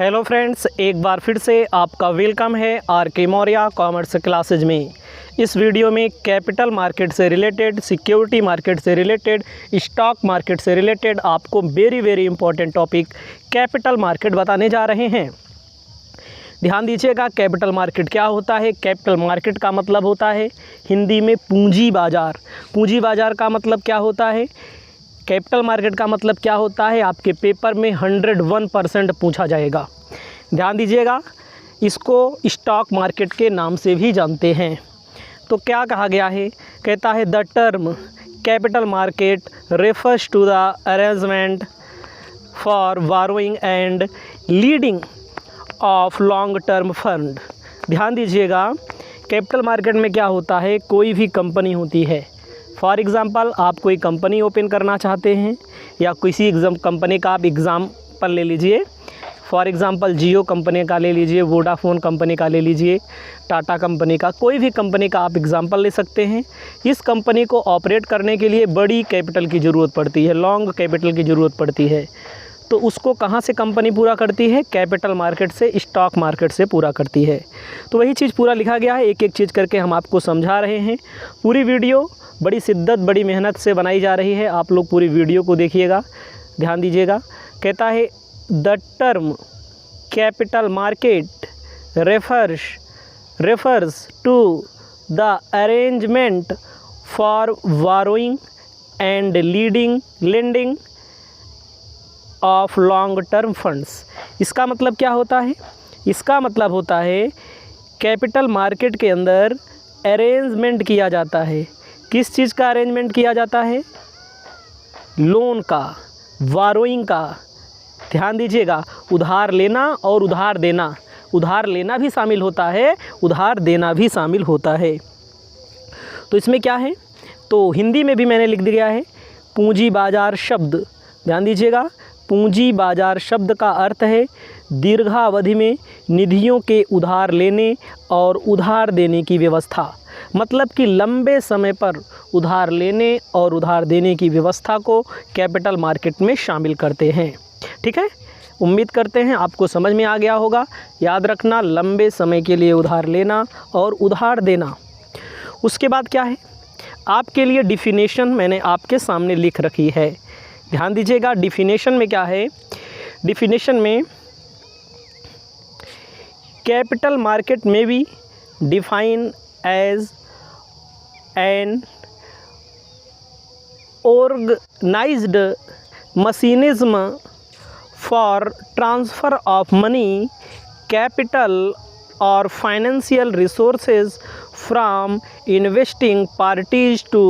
Hello friends, एक बार फिर से आपका वेलकम है आर के मौर्य कॉमर्स क्लासेज में। इस वीडियो में कैपिटल मार्केट से रिलेटेड, सिक्योरिटी मार्केट से रिलेटेड, स्टॉक मार्केट से रिलेटेड आपको very important topic capital market बताने जा रहे हैं। ध्यान दीजिएगा, कैपिटल मार्केट क्या होता है। कैपिटल मार्केट का मतलब होता है हिंदी में पूंजी बाजार। पूंजी बाजार का मतलब क्या होता है, कैपिटल मार्केट का मतलब क्या होता है, आपके पेपर में 101% पूछा जाएगा। ध्यान दीजिएगा, इसको स्टॉक मार्केट के नाम से भी जानते हैं। तो क्या कहा गया है, कहता है the term capital market refers to the arrangement for borrowing and lending of long term fund. ध्यान दीजिएगा, कैपिटल मार्केट में क्या होता है, कोई भी कंपनी होती है। फॉर एग्ज़ाम्पल, आप कोई कंपनी ओपन करना चाहते हैं या किसी कंपनी का आप एग्ज़ाम्पल ले लीजिए। फॉर एग्ज़ाम्पल जियो कंपनी का ले लीजिए, वोडाफोन कंपनी का ले लीजिए, टाटा कंपनी का, कोई भी कंपनी का आप एग्ज़ाम्पल ले सकते हैं। इस कंपनी को ऑपरेट करने के लिए बड़ी कैपिटल की ज़रूरत पड़ती है, लॉन्ग कैपिटल की ज़रूरत पड़ती है। तो उसको कहाँ से कंपनी पूरा करती है, कैपिटल मार्केट से, स्टॉक मार्केट से पूरा करती है। तो वही चीज़ पूरा लिखा गया है, एक एक चीज़ करके हम आपको समझा रहे हैं। पूरी वीडियो बड़ी शिद्दत, बड़ी मेहनत से बनाई जा रही है, आप लोग पूरी वीडियो को देखिएगा, ध्यान दीजिएगा। कहता है the term capital market refers to the arrangement for borrowing and lending of long term funds. इसका मतलब क्या होता है, इसका मतलब होता है कैपिटल मार्केट के अंदर अरेंजमेंट किया जाता है। किस चीज़ का अरेंजमेंट किया जाता है, लोन का, बोरोइंग का। ध्यान दीजिएगा, उधार लेना और उधार देना, उधार लेना भी शामिल होता है, उधार देना भी शामिल होता है। तो इसमें क्या है, तो हिंदी में भी मैंने लिख दिया है पूंजी बाजार शब्द। ध्यान दीजिएगा, पूंजी बाजार शब्द का अर्थ है दीर्घावधि में निधियों के उधार लेने और उधार देने की व्यवस्था। मतलब कि लंबे समय पर उधार लेने और उधार देने की व्यवस्था को कैपिटल मार्केट में शामिल करते हैं। ठीक है, उम्मीद करते हैं आपको समझ में आ गया होगा। याद रखना, लंबे समय के लिए उधार लेना और उधार देना। उसके बाद क्या है, आपके लिए डिफिनेशन मैंने आपके सामने लिख रखी है। ध्यान दीजिएगा, डिफिनेशन में क्या है, डिफिनेशन में कैपिटल मार्केट में भी define as an organized mechanism for transfer of money, capital or financial resources from investing parties to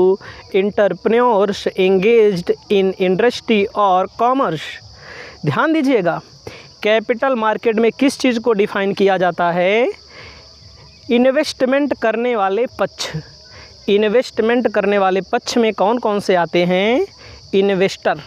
entrepreneurs engaged in industry or commerce। ध्यान दीजिएगा, कैपिटल मार्केट में किस चीज़ को डिफाइन किया जाता है, इन्वेस्टमेंट करने वाले पक्ष। इन्वेस्टमेंट करने वाले पक्ष में कौन कौन से आते हैं, इन्वेस्टर।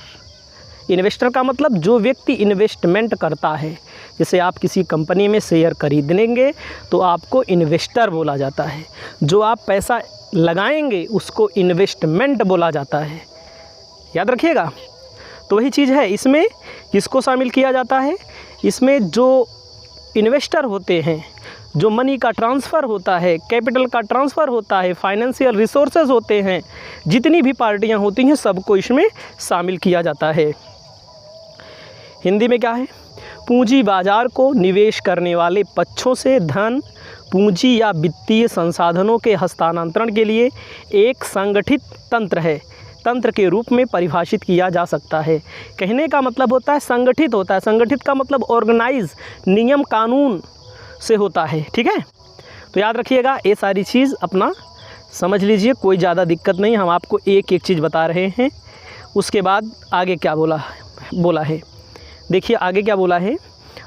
इन्वेस्टर का मतलब जो व्यक्ति इन्वेस्टमेंट करता है। जैसे आप किसी कंपनी में शेयर खरीदेंगे तो आपको इन्वेस्टर बोला जाता है। जो आप पैसा लगाएंगे उसको इन्वेस्टमेंट बोला जाता है, याद रखिएगा। तो वही चीज़ है, इसमें किसको शामिल किया जाता है, इसमें जो इन्वेस्टर होते हैं, जो मनी का ट्रांसफ़र होता है, कैपिटल का ट्रांसफ़र होता है, फाइनेंशियल रिसोर्सेज होते हैं, जितनी भी पार्टियां होती हैं सबको इसमें शामिल किया जाता है। हिंदी में क्या है, पूंजी बाजार को निवेश करने वाले पक्षों से धन, पूंजी या वित्तीय संसाधनों के हस्तांतरण के लिए एक संगठित तंत्र है, तंत्र के रूप में परिभाषित किया जा सकता है। कहने का मतलब होता है संगठित होता है। संगठित का मतलब ऑर्गेनाइज, नियम कानून से होता है। ठीक है, तो याद रखिएगा, ये सारी चीज़ अपना समझ लीजिए, कोई ज़्यादा दिक्कत नहीं, हम आपको एक एक चीज़ बता रहे हैं। उसके बाद आगे क्या बोला है, देखिए आगे क्या बोला है,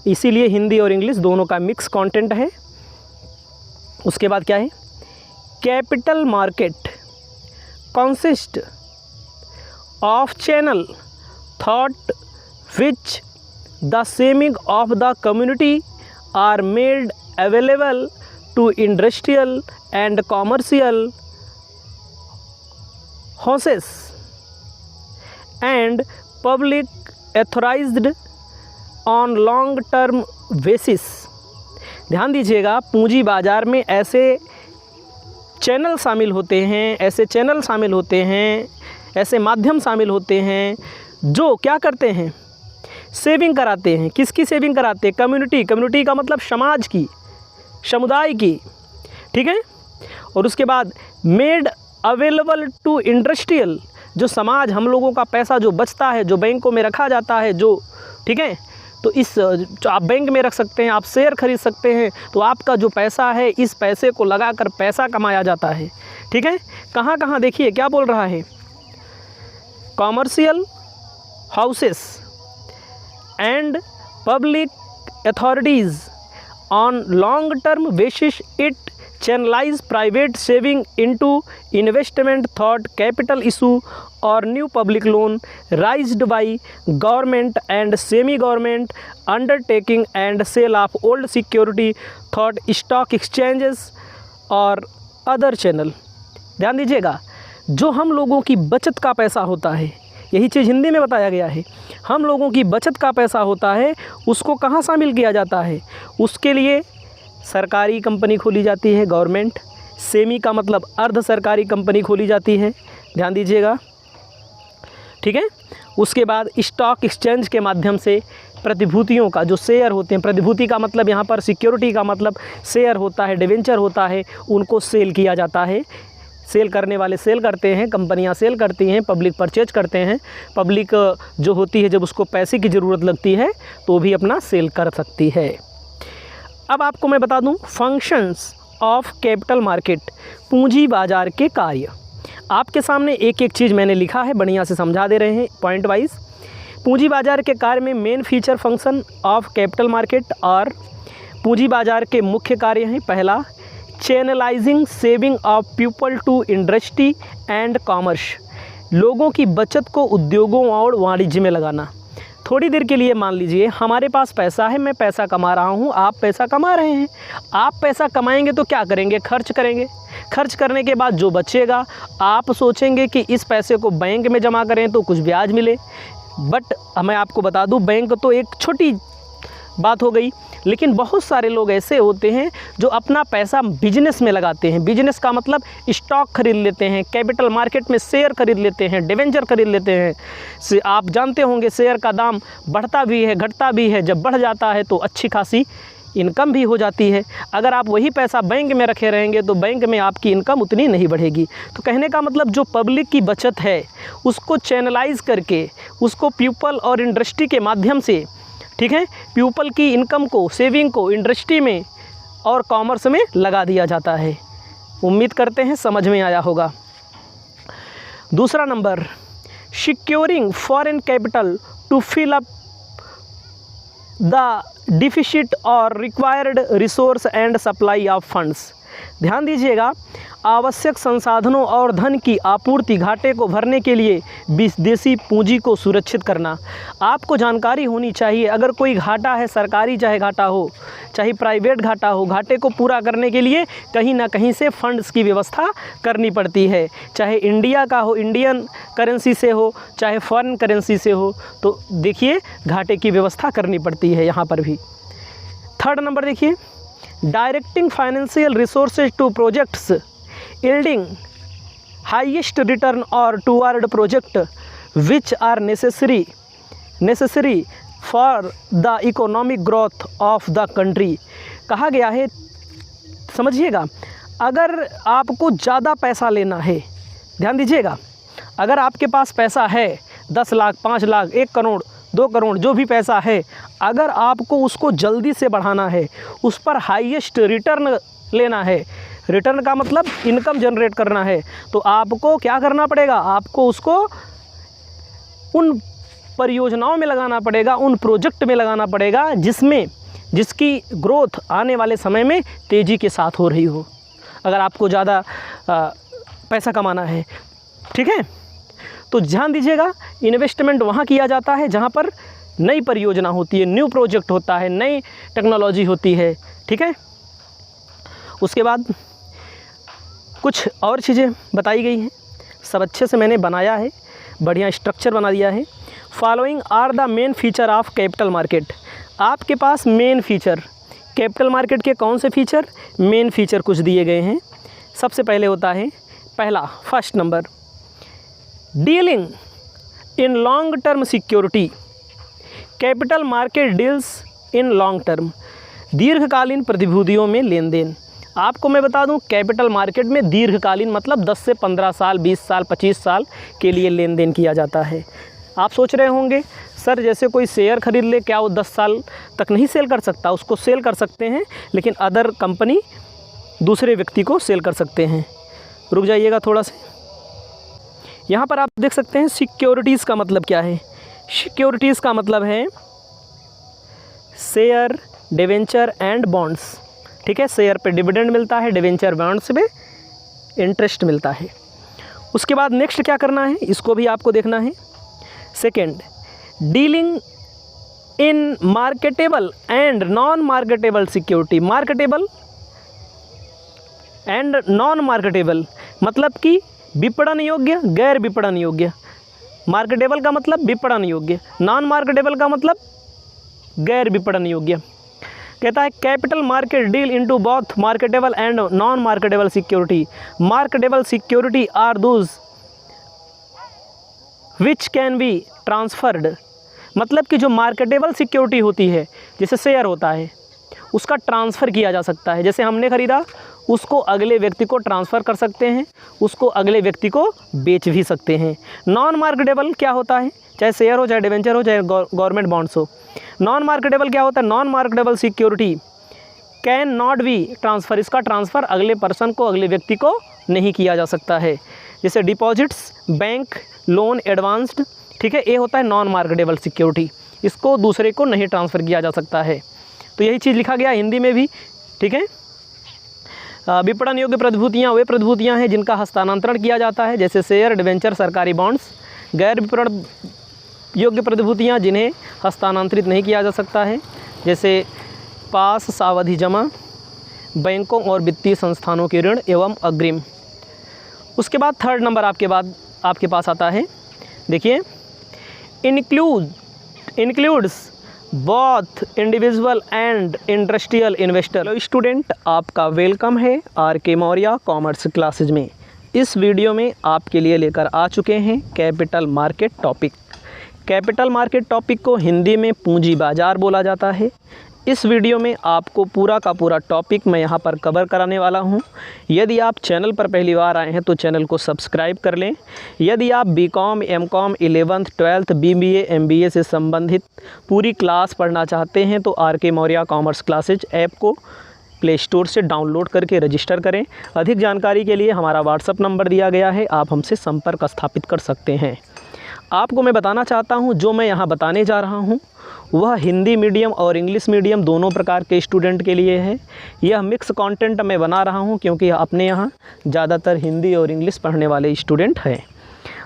इसीलिए हिंदी और इंग्लिश दोनों का मिक्स कंटेंट है। उसके बाद क्या है, capital market consist of channel through which the seeming of the community are made available to industrial and commercial houses and public authorized on long term basis. ध्यान दीजिएगा, पूंजी बाजार में ऐसे चैनल शामिल होते हैं, ऐसे माध्यम शामिल होते हैं जो क्या करते हैं, सेविंग कराते हैं। किसकी सेविंग कराते हैं? कम्युनिटी का मतलब समाज की, समुदाय की, ठीक है। और उसके बाद मेड अवेलेबल टू इंडस्ट्रियल, जो समाज, हम लोगों का पैसा जो बचता है, जो बैंकों में रखा जाता है, जो, ठीक है, तो इस जो आप बैंक में रख सकते हैं, आप शेयर खरीद सकते हैं, तो आपका जो पैसा है इस पैसे को लगाकर पैसा कमाया जाता है, ठीक है। कहाँ कहाँ देखिए क्या बोल रहा है, commercial houses and public authorities on long term basis it channelize private saving into investment thought capital issue or new public loan raised by government and semi-government undertaking and sale of old security thought stock exchanges और other channel। ध्यान दीजिएगा, जो हम लोगों की बचत का पैसा होता है, यही चीज़ हिंदी में बताया गया है, हम लोगों की बचत का पैसा होता है, उसको कहाँ शामिल किया जाता है? उसके लिए सरकारी कंपनी खोली जाती है, गवर्नमेंट, सेमी का मतलब अर्ध सरकारी कंपनी खोली जाती है, ध्यान दीजिएगा, ठीक है। उसके बाद स्टॉक एक्सचेंज के माध्यम से प्रतिभूतियों का जो शेयर होते हैं, प्रतिभूति का मतलब यहाँ पर सिक्योरिटी का मतलब शेयर होता है, डिवेंचर होता है, उनको सेल किया जाता है। सेल करने वाले सेल करते हैं, कंपनियां सेल करती हैं, पब्लिक परचेज करते हैं। पब्लिक जो होती है जब उसको पैसे की ज़रूरत लगती है तो भी अपना सेल कर सकती है। अब आपको मैं बता दूं फंक्शंस ऑफ कैपिटल मार्केट, पूंजी बाजार के कार्य। आपके सामने एक एक चीज़ मैंने लिखा है, बढ़िया से समझा दे रहे हैं पॉइंट वाइज। पूंजी बाजार के कार्य में main feature function of capital market और पूंजी बाजार के मुख्य कार्य हैं। पहला, channelizing saving of people to industry and commerce, लोगों की बचत को उद्योगों और वाणिज्य में लगाना। थोड़ी देर के लिए मान लीजिए हमारे पास पैसा है, मैं पैसा कमा रहा हूँ, आप पैसा कमा रहे हैं। आप पैसा कमाएंगे तो क्या करेंगे? खर्च करेंगे। खर्च करने के बाद जो बचेगा आप सोचेंगे कि इस पैसे को बैंक में जमा करें तो कुछ ब्याज मिले। बट मैं आपको बता दूँ, बैंक तो एक छोटी बात हो गई, लेकिन बहुत सारे लोग ऐसे होते हैं जो अपना पैसा बिजनेस में लगाते हैं। बिजनेस का मतलब स्टॉक खरीद लेते हैं, कैपिटल मार्केट में शेयर खरीद लेते हैं, डिवेंचर खरीद लेते हैं। आप जानते होंगे शेयर का दाम बढ़ता भी है, घटता भी है। जब बढ़ जाता है तो अच्छी खासी इनकम भी हो जाती है। अगर आप वही पैसा बैंक में रखे रहेंगे तो बैंक में आपकी इनकम उतनी नहीं बढ़ेगी। तो कहने का मतलब जो पब्लिक की बचत है उसको चैनलाइज करके, उसको पीपल और इंडस्ट्री के माध्यम से, ठीक है, पीपल की इनकम को, सेविंग को इंडस्ट्री में और कॉमर्स में लगा दिया जाता है। उम्मीद करते हैं समझ में आया होगा। दूसरा number, securing foreign capital to fill up the deficit और required resource and supply of funds. ध्यान दीजिएगा, आवश्यक संसाधनों और धन की आपूर्ति, घाटे को भरने के लिए विदेशी पूंजी को सुरक्षित करना। आपको जानकारी होनी चाहिए, अगर कोई घाटा है, सरकारी चाहे घाटा हो चाहे प्राइवेट घाटा हो, घाटे को पूरा करने के लिए कहीं ना कहीं से फंड्स की व्यवस्था करनी पड़ती है। चाहे इंडिया का हो, इंडियन करेंसी से हो, चाहे फॉरेन करेंसी से हो, तो देखिए घाटे की व्यवस्था करनी पड़ती है यहाँ पर भी। थर्ड नंबर देखिए, directing financial resources to projects yielding highest return or toward project which are necessary for the economic growth of the country। कहा गया है, समझिएगा, अगर आपको ज़्यादा पैसा लेना है, ध्यान दीजिएगा, अगर आपके पास पैसा है 10 लाख, 5 लाख, 1 करोड़, 2 करोड़, जो भी पैसा है, अगर आपको उसको जल्दी से बढ़ाना है, उस पर हाईएस्ट रिटर्न लेना है, रिटर्न का मतलब इनकम जनरेट करना है, तो आपको क्या करना पड़ेगा? आपको उसको उन परियोजनाओं में लगाना पड़ेगा, उन प्रोजेक्ट में लगाना पड़ेगा जिसकी ग्रोथ आने वाले समय में तेज़ी के साथ हो रही हो। अगर आपको ज़्यादा पैसा कमाना है, ठीक है, तो ध्यान दीजिएगा, इन्वेस्टमेंट वहाँ किया जाता है जहाँ पर नई परियोजना होती है, न्यू प्रोजेक्ट होता है, नई टेक्नोलॉजी होती है, ठीक है। उसके बाद कुछ और चीज़ें बताई गई हैं, सब अच्छे से मैंने बनाया है, बढ़िया स्ट्रक्चर बना दिया है। Following are the main feature of capital market. आपके पास मेन फीचर, कैपिटल मार्केट के कौन से फीचर, मेन फीचर कुछ दिए गए हैं। सबसे पहले होता है पहला, first number, dealing in long term security. Capital market deals in long term, दीर्घकालीन प्रतिभूतियों में लेन देन। आपको मैं बता दूं, कैपिटल मार्केट में दीर्घकालीन मतलब 10 से 15 साल, 20 साल, 25 साल के लिए लेन देन किया जाता है। आप सोच रहे होंगे सर जैसे कोई शेयर खरीद ले, क्या वो 10 साल तक नहीं सेल कर सकता? उसको सेल कर सकते हैं, लेकिन अदर कंपनी दूसरे व्यक्ति को सेल कर सकते हैं। रुक जाइएगा थोड़ा सा, यहाँ पर आप देख सकते हैं सिक्योरिटीज़ का मतलब क्या है। सिक्योरिटीज़ का मतलब है शेयर, डिवेंचर एंड बॉन्ड्स। ठीक है, शेयर पे डिविडेंड मिलता है, डिवेंचर बॉन्ड्स पे इंटरेस्ट मिलता है। उसके बाद नेक्स्ट क्या करना है, इसको भी आपको देखना है। Second, dealing in marketable and non marketable security. Marketable and non marketable मतलब कि विपणन योग्य, गैर विपणन योग्य। मार्केटेबल का मतलब विपणन योग्य, नॉन मार्केटेबल का मतलब गैर विपणन योग्य। कहता है capital market deal into both marketable and non marketable security. Marketable security are those which can be transferred. मतलब कि जो मार्केटेबल सिक्योरिटी होती है, जैसे शेयर होता है, उसका ट्रांसफ़र किया जा सकता है। जैसे हमने ख़रीदा, उसको अगले व्यक्ति को ट्रांसफ़र कर सकते हैं, उसको अगले व्यक्ति को बेच भी सकते हैं। नॉन मार्केटेबल क्या होता है, चाहे शेयर हो, चाहे डिवेंचर हो, चाहे गवर्नमेंट बॉन्ड्स हो। नॉन मार्केटेबल क्या होता है, non marketable security can not be transfer. इसका ट्रांसफ़र अगले पर्सन को, अगले व्यक्ति को नहीं किया जा सकता है। जैसे डिपॉजिट्स, बैंक लोन, एडवांस्ड, ठीक है, ये होता है नॉन मार्केटेबल सिक्योरिटी। इसको दूसरे को नहीं ट्रांसफ़र किया जा सकता है। तो यही चीज़ लिखा गया हिंदी में भी। ठीक है, विपणन योग्य प्रतिभूतियाँ वे प्रतिभूतियाँ हैं जिनका हस्तांतरण किया जाता है, जैसे शेयर, डिवेंचर, सरकारी बॉन्ड्स। गैर विपणन योग्य प्रतिभूतियाँ जिन्हें हस्तांतरित नहीं किया जा सकता है, जैसे पास, सावधि जमा, बैंकों और वित्तीय संस्थानों के ऋण एवं अग्रिम। उसके बाद थर्ड नंबर आपके पास आता है, देखिए, includes both individual and industrial investor. Hello student, आपका वेलकम है आर.के. मौर्य कॉमर्स क्लासेज में। इस वीडियो में आपके लिए लेकर आ चुके हैं capital market topic. Capital market topic को हिंदी में पूंजी बाजार बोला जाता है। इस वीडियो में आपको पूरा का पूरा टॉपिक मैं यहाँ पर कवर कराने वाला हूँ। यदि आप चैनल पर पहली बार आए हैं तो चैनल को सब्सक्राइब कर लें। यदि आप BCom, MCom, 11th, 12th, BBA, MBA से संबंधित पूरी क्लास पढ़ना चाहते हैं तो R K. Maurya commerce classes app को प्ले स्टोर से डाउनलोड करके रजिस्टर करें। अधिक जानकारी के लिए हमारा व्हाट्सअप नंबर दिया गया है, आप हमसे संपर्क स्थापित कर सकते हैं। आपको मैं बताना चाहता हूँ, जो मैं यहाँ बताने जा रहा हूँ वह हिंदी मीडियम और इंग्लिश मीडियम दोनों प्रकार के स्टूडेंट के लिए है। यह मिक्स कंटेंट मैं बना रहा हूँ क्योंकि अपने यहाँ ज़्यादातर हिंदी और इंग्लिश पढ़ने वाले स्टूडेंट हैं।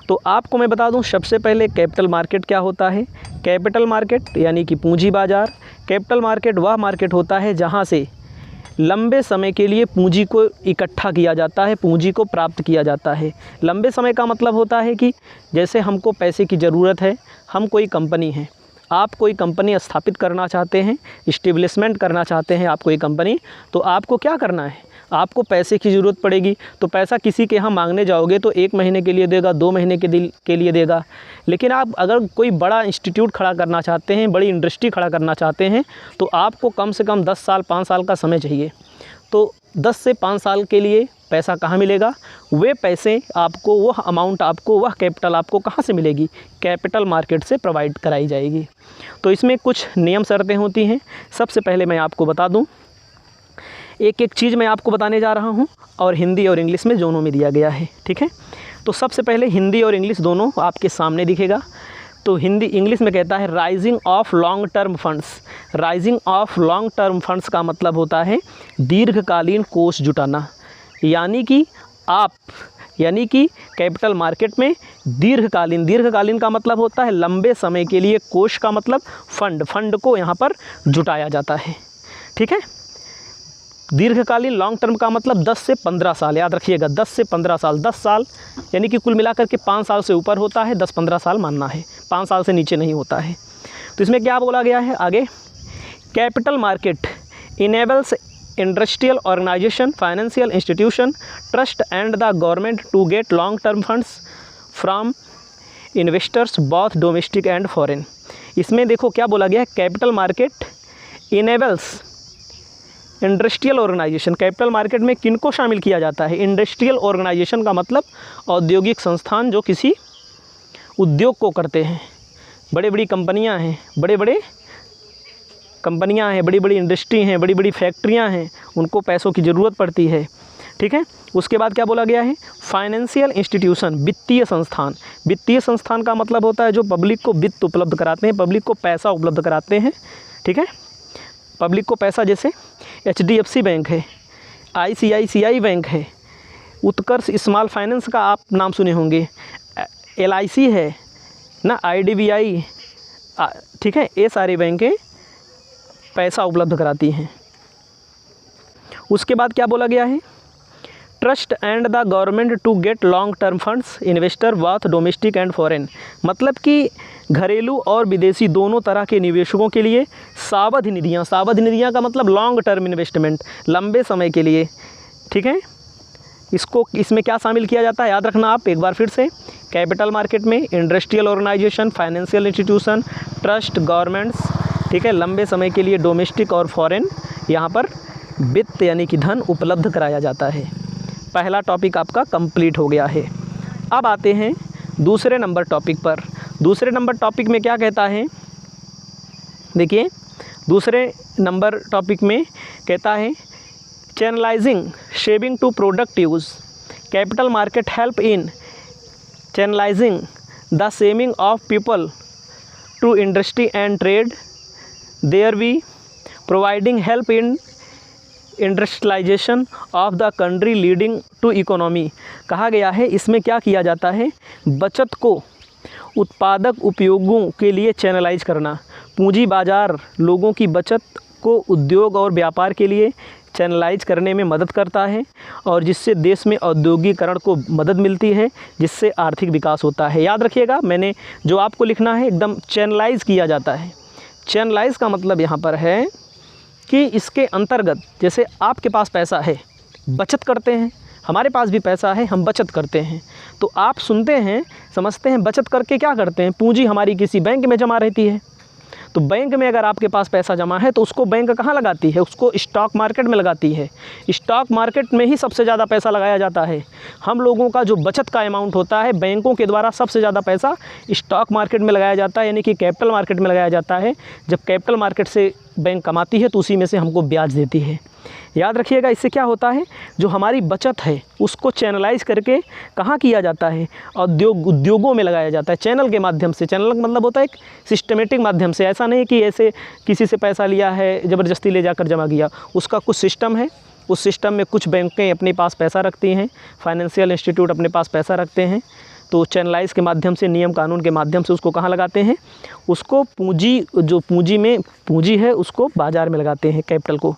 तो आपको मैं बता दूं, सबसे पहले कैपिटल मार्केट क्या होता है। कैपिटल मार्केट यानी कि पूंजी बाज़ार। कैपिटल मार्केट वह मार्केट होता है जहाँ से लंबे समय के लिए पूंजी को इकट्ठा किया जाता है, पूंजी को प्राप्त किया जाता है। लंबे समय का मतलब होता है कि जैसे हमको पैसे की ज़रूरत है, हम कोई कंपनी है, आप कोई कंपनी स्थापित करना चाहते हैं, इस्टेब्लिशमेंट करना चाहते हैं आप कोई कंपनी, तो आपको क्या करना है, आपको पैसे की ज़रूरत पड़ेगी। तो पैसा किसी के यहाँ मांगने जाओगे तो 1 महीने के लिए देगा, 2 महीने के लिए देगा। लेकिन आप अगर कोई बड़ा इंस्टीट्यूट खड़ा करना चाहते हैं, बड़ी इंडस्ट्री खड़ा करना चाहते हैं, तो आपको कम से कम 10 साल 5 साल का समय चाहिए। तो 10 से 5 साल के लिए पैसा कहाँ मिलेगा, वे पैसे आपको, वह अमाउंट आपको, वह कैपिटल आपको कहाँ से मिलेगी, कैपिटल मार्केट से प्रोवाइड कराई जाएगी। तो इसमें कुछ नियम शर्तें होती हैं। सबसे पहले मैं आपको बता दूं, एक एक चीज़ मैं आपको बताने जा रहा हूं और हिंदी और इंग्लिश में दोनों में दिया गया है। ठीक है, तो सबसे पहले हिंदी और इंग्लिश दोनों आपके सामने दिखेगा। तो हिंदी इंग्लिश में कहता है rising of long term funds. Rising of long term funds का मतलब होता है दीर्घकालीन कोष जुटाना, यानी कि कैपिटल मार्केट में दीर्घकालीन का मतलब होता है लंबे समय के लिए, कोष का मतलब फंड को यहाँ पर जुटाया जाता है। ठीक है, दीर्घकालीन लॉन्ग टर्म का मतलब 10 से 15 साल, याद रखिएगा 10 से 15 साल। 10 साल यानी कि कुल मिलाकर के 5 साल से ऊपर होता है, 10-15 साल मानना है, 5 साल से नीचे नहीं होता है। तो इसमें क्या बोला गया है आगे, capital market enables industrial organisation, financial institution, trust and the government to get long term funds from investors both domestic and foreign. इसमें देखो क्या बोला गया है, capital market enables industrial organisation. Capital market में किनको शामिल किया जाता है? इंडस्ट्रियल ऑर्गेनाइजेशन का मतलब औद्योगिक संस्थान जो किसी उद्योग को करते हैं। बड़े बड़ी कंपनियां हैं, बड़े बड़ी बड़ी इंडस्ट्री हैं, बड़ी बड़ी फैक्ट्रियां हैं, उनको पैसों की ज़रूरत पड़ती है। ठीक है, उसके बाद क्या बोला गया है? फाइनेंशियल इंस्टीट्यूशन, वित्तीय संस्थान। वित्तीय संस्थान का मतलब होता है जो पब्लिक को वित्त उपलब्ध कराते हैं, पब्लिक को पैसा उपलब्ध कराते हैं। ठीक है, पब्लिक को पैसा, जैसे HDFC बैंक है, ICICI बैंक है, उत्कर्ष स्मॉल फाइनेंस का आप नाम सुने होंगे, LIC है ना, IDBI, ठीक है, ये सारी बैंकें पैसा उपलब्ध कराती हैं। उसके बाद क्या बोला गया है? Trust and the government to get long term funds investor both domestic and foreign. मतलब कि घरेलू और विदेशी दोनों तरह के निवेशकों के लिए सावधि निधियाँ। सावधि निधियाँ का मतलब लॉन्ग टर्म इन्वेस्टमेंट, लंबे समय के लिए। ठीक है, इसमें क्या शामिल किया जाता है याद रखना आप एक बार फिर से। कैपिटल मार्केट में industrial organisation, financial institution, trust, governments, ठीक है, लंबे समय के लिए डोमेस्टिक और फॉरेन, यहाँ पर वित्त यानी कि धन उपलब्ध कराया जाता है। पहला टॉपिक आपका कंप्लीट हो गया है। अब आते हैं दूसरे नंबर टॉपिक पर। दूसरे नंबर टॉपिक में क्या कहता है? देखिए, दूसरे नंबर टॉपिक में कहता है channelising saving to product use. Capital market help in channelising the saving of people to industry and trade, there we providing help in industrialisation of the country leading to economy. कहा गया है इसमें क्या किया जाता है? बचत को उत्पादक उपयोगों के लिए चैनलाइज करना। पूंजी बाजार लोगों की बचत को उद्योग और व्यापार के लिए चैनलाइज करने में मदद करता है, और जिससे देश में औद्योगिकरण को मदद मिलती है, जिससे आर्थिक विकास होता है। याद रखिएगा, मैंने जो आपको लिखना है एकदम चैनलाइज किया जाता है। चैनलाइज का मतलब यहाँ पर है कि इसके अंतर्गत, जैसे आपके पास पैसा है, बचत करते हैं, हमारे पास भी पैसा है, हम बचत करते हैं, तो आप सुनते हैं, समझते हैं, बचत करके क्या करते हैं? पूंजी हमारी किसी बैंक में जमा रहती है, तो बैंक में अगर आपके पास पैसा जमा है तो उसको बैंक कहाँ लगाती है? उसको स्टॉक मार्केट में लगाती है। स्टॉक मार्केट में ही सबसे ज़्यादा पैसा लगाया जाता है। हम लोगों का जो बचत का अमाउंट होता है, बैंकों के द्वारा सबसे ज़्यादा पैसा स्टॉक मार्केट में लगाया जाता है, यानी कि कैपिटल मार्केट में लगाया जाता है। जब कैपिटल मार्केट से बैंक कमाती है तो उसी में से हमको ब्याज देती है। याद रखिएगा, इससे क्या होता है? जो हमारी बचत है उसको चैनलाइज करके कहाँ किया जाता है? उद्योगों में लगाया जाता है, चैनल के माध्यम से। चैनल का मतलब होता है एक सिस्टमेटिक माध्यम से। ऐसा नहीं कि ऐसे किसी से पैसा लिया है, ज़बरदस्ती ले जाकर जमा किया। उसका कुछ सिस्टम है, उस सिस्टम में कुछ बैंकें अपने पास पैसा रखती हैं, फाइनेंशियल इंस्टीट्यूट अपने पास पैसा रखते हैं, तो चैनलाइज के माध्यम से, नियम कानून के माध्यम से उसको कहाँ लगाते हैं? उसको पूंजी, जो पूंजी में पूंजी है उसको बाज़ार में लगाते हैं, कैपिटल को।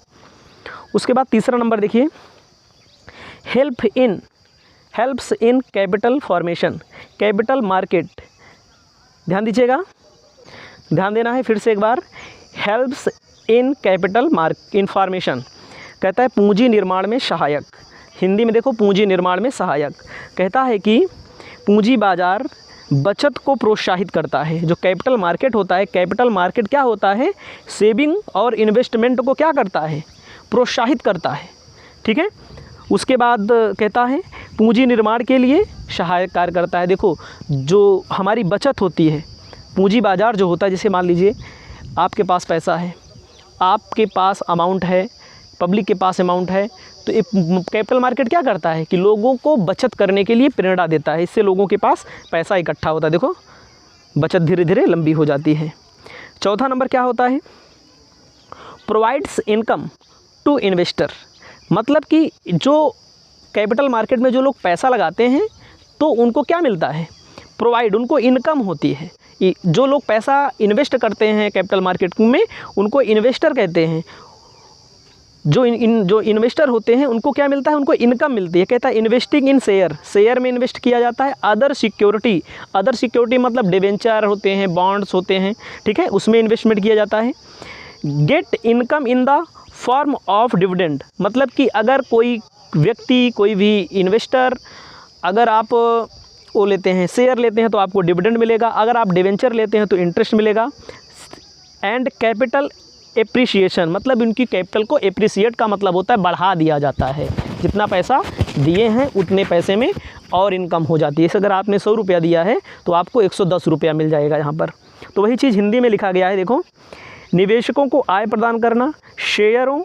उसके बाद तीसरा नंबर देखिए, helps in capital formation. Capital market, ध्यान दीजिएगा, ध्यान देना है फिर से एक बार। हेल्प्स इन कैपिटल इन्फॉर्मेशन कहता है पूंजी निर्माण में सहायक। हिंदी में देखो, पूंजी निर्माण में सहायक कहता है कि पूंजी बाजार बचत को प्रोत्साहित करता है। जो कैपिटल मार्केट होता है, कैपिटल मार्केट क्या होता है? सेविंग और इन्वेस्टमेंट को क्या करता है? प्रोत्साहित करता है। ठीक है, उसके बाद कहता है पूंजी निर्माण के लिए सहायक कार्य करता है। देखो, जो हमारी बचत होती है, पूंजी बाजार जो होता है, जैसे मान लीजिए आपके पास पैसा है, आपके पास अमाउंट है, पब्लिक के पास अमाउंट है, तो एक कैपिटल मार्केट क्या करता है कि लोगों को बचत करने के लिए प्रेरणा देता है। इससे लोगों के पास पैसा इकट्ठा होता है। देखो, बचत धीरे धीरे लंबी हो जाती है। चौथा नंबर क्या होता है? Provides income to investor. मतलब कि जो कैपिटल मार्केट में जो लोग पैसा लगाते हैं तो उनको क्या मिलता है? प्रोवाइड, उनको इनकम होती है। जो लोग पैसा इन्वेस्ट करते हैं कैपिटल मार्केट में, उनको इन्वेस्टर कहते हैं। जो इन्वेस्टर होते हैं उनको क्या मिलता है? उनको इनकम मिलती है। कहता है इन्वेस्टिंग इन शेयर में इन्वेस्ट किया जाता है। अदर सिक्योरिटी मतलब डिबेंचर होते हैं, बॉन्ड्स होते हैं, ठीक है, उसमें इन्वेस्टमेंट किया जाता है। Get income in the form of dividend, मतलब कि अगर कोई व्यक्ति, कोई भी इन्वेस्टर, अगर आप वो लेते हैं, शेयर लेते हैं तो आपको डिविडेंड मिलेगा, अगर आप डिवेंचर लेते हैं तो इंटरेस्ट मिलेगा। एंड कैपिटल एप्रिसिएशन, मतलब उनकी कैपिटल को एप्रिसिएट का मतलब होता है बढ़ा दिया जाता है, जितना पैसा दिए हैं उतने पैसे में और इनकम हो जाती है। अगर आपने 100 रुपया दिया है तो आपको 110 रुपया मिल जाएगा यहाँ पर। तो वही चीज़ हिंदी में लिखा गया है, देखो, निवेशकों को आय प्रदान करना, शेयरों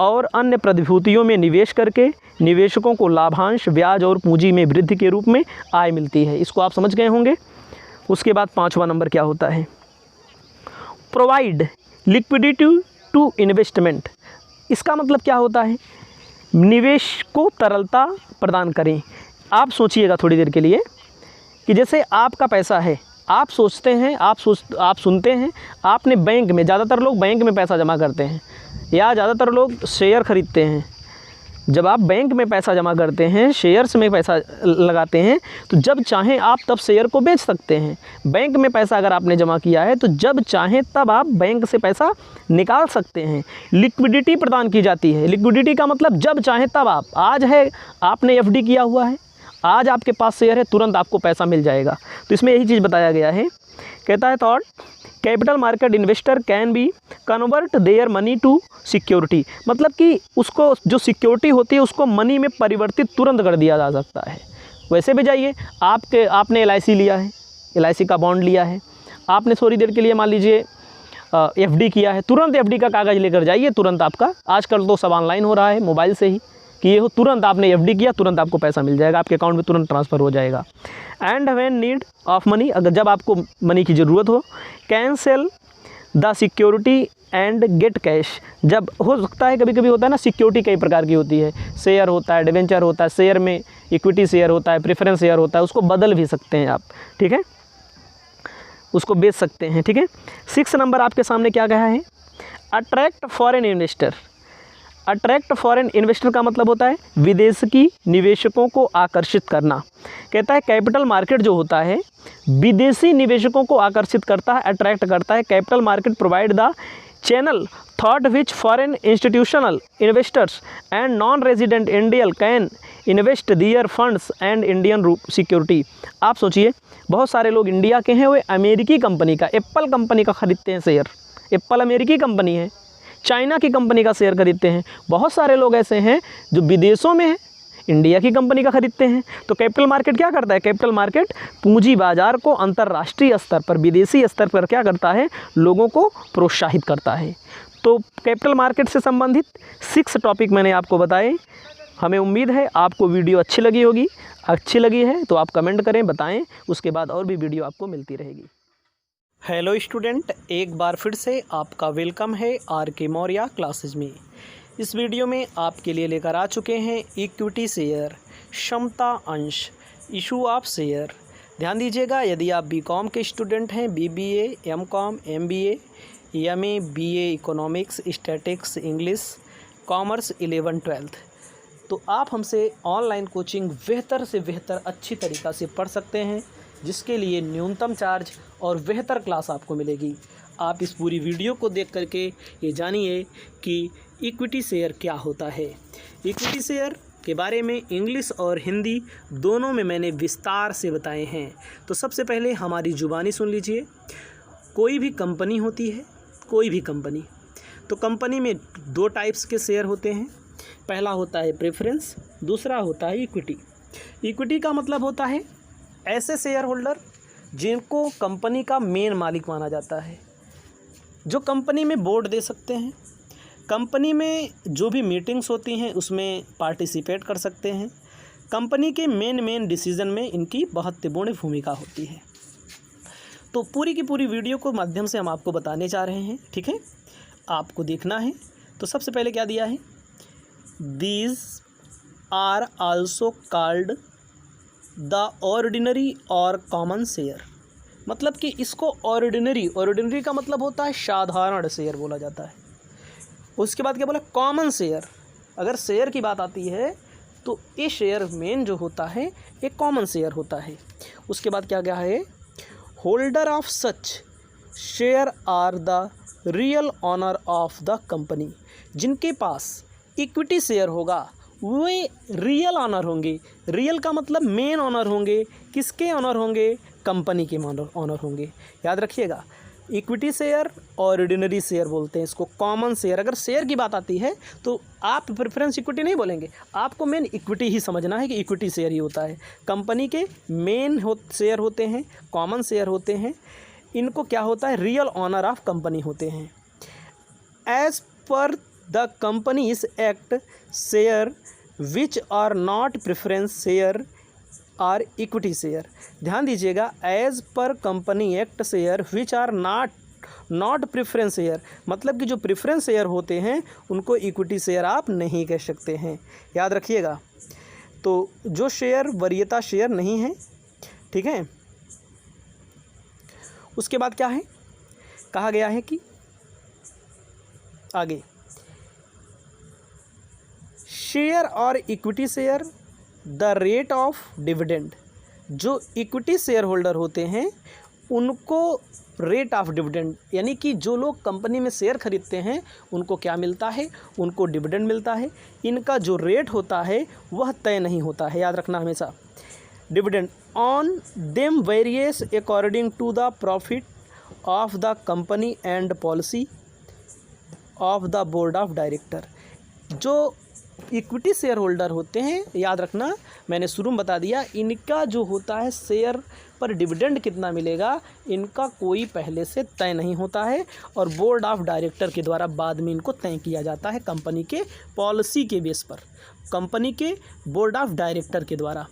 और अन्य प्रतिभूतियों में निवेश करके निवेशकों को लाभांश, ब्याज और पूंजी में वृद्धि के रूप में आय मिलती है। इसको आप समझ गए होंगे। उसके बाद 5वां नंबर क्या होता है, प्रोवाइड लिक्विडिटी टू इन्वेस्टमेंट। इसका मतलब क्या होता है, निवेश को तरलता प्रदान करें। आप सोचिएगा थोड़ी देर के लिए कि जैसे आपका पैसा है, आप सोचते हैं, आप सुनते हैं, आपने बैंक में, ज़्यादातर लोग बैंक में पैसा जमा करते हैं या ज़्यादातर लोग शेयर ख़रीदते हैं। जब आप बैंक में पैसा जमा करते हैं, शेयर्स में पैसा लगाते हैं, तो जब चाहें आप तब शेयर को बेच सकते हैं। बैंक में पैसा अगर आपने जमा किया है तो जब चाहें तब आप बैंक से पैसा निकाल सकते हैं। लिक्विडिटी प्रदान की जाती है। लिक्विडिटी का मतलब जब चाहें तब आप, आज है आपने एफडी किया हुआ है, आज आपके पास शेयर है, तुरंत आपको पैसा मिल जाएगा। तो इसमें यही चीज़ बताया गया है। कहता है through capital market investor can be convert their money to security, मतलब कि उसको जो सिक्योरिटी होती है उसको मनी में परिवर्तित तुरंत कर दिया जा सकता है। वैसे भी जाइए, आपने LIC लिया है, LIC का बॉन्ड लिया है, आपने थोड़ी देर के लिए मान लीजिए FD किया है, तुरंत FD का कागज़ लेकर जाइए, तुरंत आपका, आजकल तो सब ऑनलाइन हो रहा है मोबाइल से ही, कि ये हो तुरंत आपने FD किया, तुरंत आपको पैसा मिल जाएगा, आपके अकाउंट में तुरंत ट्रांसफ़र हो जाएगा। And when need of money, अगर जब आपको मनी की ज़रूरत हो, can sell the security and gate cash. जब हो सकता है, कभी कभी होता है ना, सिक्योरिटी कई प्रकार की होती है, शेयर होता है, डिवेंचर होता है, शेयर में इक्विटी शेयर होता है, प्रेफरेंस शेयर होता है, उसको बदल भी सकते हैं आप, ठीक है, उसको बेच सकते हैं, ठीक है। 6 नंबर आपके सामने क्या कहा है, attract foreign investor. Attract foreign investor का मतलब होता है विदेशी निवेशकों को आकर्षित करना। कहता है कैपिटल मार्केट जो होता है विदेशी निवेशकों को आकर्षित करता है, अट्रैक्ट करता है। Capital market provide the channel through which foreign institutional investors and non resident Indian can invest their funds and Indian security. आप सोचिए, बहुत सारे लोग इंडिया के हैं, वे अमेरिकी कंपनी का, एप्पल कंपनी का खरीदते हैं शेयर। एप्पल अमेरिकी कंपनी है, चाइना की कंपनी का शेयर खरीदते हैं। बहुत सारे लोग ऐसे हैं जो विदेशों में हैं, इंडिया की कंपनी का खरीदते हैं। तो कैपिटल मार्केट क्या करता है, कैपिटल मार्केट पूंजी बाजार को अंतर्राष्ट्रीय स्तर पर, विदेशी स्तर पर क्या करता है, लोगों को प्रोत्साहित करता है। तो कैपिटल मार्केट से संबंधित 6 टॉपिक मैंने आपको बताए। हमें उम्मीद है आपको वीडियो अच्छी लगी होगी। अच्छी लगी है तो आप कमेंट करें, बताएं, उसके बाद और भी वीडियो आपको मिलती रहेगी। हेलो स्टूडेंट, एक बार फिर से आपका वेलकम है RK मौर्या क्लासेज में। इस वीडियो में आपके लिए लेकर आ चुके हैं इक्विटी शेयर, क्षमता अंश, इशू ऑफ शेयर। ध्यान दीजिएगा, यदि आप BCom के स्टूडेंट हैं, BBA, MCom, MBA, MA, BA economics, statics, English, commerce 11-12, तो आप हमसे ऑनलाइन कोचिंग बेहतर से बेहतर अच्छी तरीक़ा से पढ़ सकते हैं, जिसके लिए न्यूनतम चार्ज और बेहतर क्लास आपको मिलेगी। आप इस पूरी वीडियो को देख करके ये जानिए कि इक्विटी शेयर क्या होता है। इक्विटी शेयर के बारे में इंग्लिश और हिंदी दोनों में मैंने विस्तार से बताए हैं। तो सबसे पहले हमारी ज़ुबानी सुन लीजिए। कोई भी कंपनी होती है, कोई भी कंपनी, तो कंपनी में 2 टाइप्स के शेयर होते हैं। पहला होता है प्रेफरेंस, दूसरा होता है इक्विटी। इक्विटी का मतलब होता है ऐसे शेयर होल्डर जिनको कंपनी का मेन मालिक माना जाता है, जो कंपनी में वोट दे सकते हैं, कंपनी में जो भी मीटिंग्स होती हैं उसमें पार्टिसिपेट कर सकते हैं, कंपनी के मेन डिसीज़न में इनकी महत्वपूर्ण भूमिका होती है। तो पूरी की पूरी वीडियो को माध्यम से हम आपको बताने जा रहे हैं, ठीक है, आपको देखना है। तो सबसे पहले क्या दिया है, these are also called the ordinary और कॉमन शेयर। मतलब कि इसको ऑर्डिनरी का मतलब होता है साधारण शेयर बोला जाता है। उसके बाद क्या बोला, कॉमन शेयर। अगर शेयर की बात आती है तो ये शेयर मेन जो होता है एक कॉमन शेयर होता है। उसके बाद क्या क्या है, holder of such share are the real owner of the company. जिनके पास इक्विटी शेयर होगा वे रियल ऑनर होंगे। रियल का मतलब मेन ऑनर होंगे। किसके ऑनर होंगे? कंपनी के ऑनर होंगे। याद रखिएगा, इक्विटी शेयर और ऑर्डिनरी शेयर बोलते हैं इसको, कॉमन शेयर। अगर शेयर की बात आती है तो आप प्रेफरेंस इक्विटी नहीं बोलेंगे, आपको मेन इक्विटी ही समझना है कि इक्विटी शेयर ही होता है। कंपनी के मेन शेयर होते हैं, कॉमन शेयर होते हैं। इनको क्या होता है? रियल ऑनर ऑफ कंपनी होते हैं। As per the companies act, share which are not preference share are equity share. ध्यान दीजिएगा, as per company act share which are not preference share, मतलब कि जो प्रेफरेंस शेयर होते हैं उनको इक्विटी शेयर आप नहीं कह सकते हैं। याद रखिएगा, तो जो शेयर वरीयता शेयर नहीं है, ठीक है। उसके बाद क्या है, कहा गया है कि आगे शेयर और equity share the rate of dividend. जो इक्विटी शेयर होल्डर होते हैं उनको रेट ऑफ डिविडेंड, यानी कि जो लोग कंपनी में शेयर खरीदते हैं उनको क्या मिलता है? उनको डिविडेंड मिलता है। इनका जो रेट होता है वह तय नहीं होता है, याद रखना हमेशा। Dividend on them varies according to the profit of the company and policy of the board of director. जो इक्विटी शेयर होल्डर होते हैं, याद रखना मैंने शुरू में बता दिया, इनका जो होता है शेयर पर डिविडेंड कितना मिलेगा इनका कोई पहले से तय नहीं होता है, और बोर्ड ऑफ डायरेक्टर के द्वारा बाद में इनको तय किया जाता है कंपनी के पॉलिसी के बेस पर, कंपनी के बोर्ड ऑफ डायरेक्टर के द्वारा।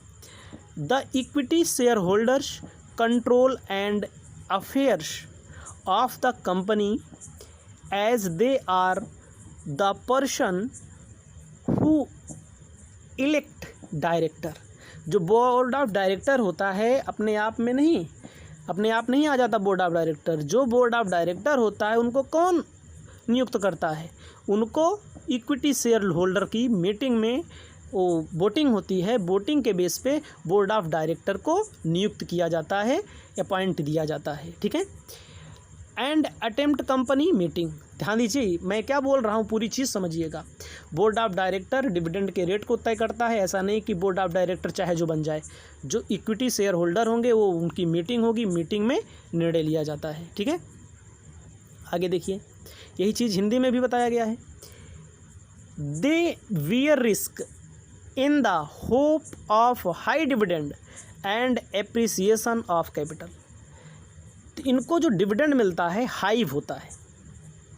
The equity share holders control and affairs of the company as they are the person who elect director. जो बोर्ड ऑफ डायरेक्टर होता है अपने आप नहीं आ जाता बोर्ड ऑफ डायरेक्टर। जो बोर्ड ऑफ डायरेक्टर होता है उनको कौन नियुक्त करता है? उनको इक्विटी शेयर होल्डर की मीटिंग में वो वोटिंग होती है, वोटिंग के बेस पे बोर्ड ऑफ डायरेक्टर को नियुक्त किया जाता है, अपॉइंट दिया जाता है, ठीक है। And attempt company meeting. ध्यान दीजिए मैं क्या बोल रहा हूँ, पूरी चीज़ समझिएगा। बोर्ड ऑफ डायरेक्टर डिविडेंड के रेट को तय करता है। ऐसा नहीं कि बोर्ड ऑफ डायरेक्टर चाहे जो बन जाए, जो इक्विटी शेयर होल्डर होंगे वो उनकी मीटिंग होगी, मीटिंग में निर्णय लिया जाता है, ठीक है। आगे देखिए, यही चीज़ हिंदी में भी बताया गया है। They wear risk in the hope of high dividend and appreciation of capital. तो इनको जो डिविडेंड मिलता है हाई होता है,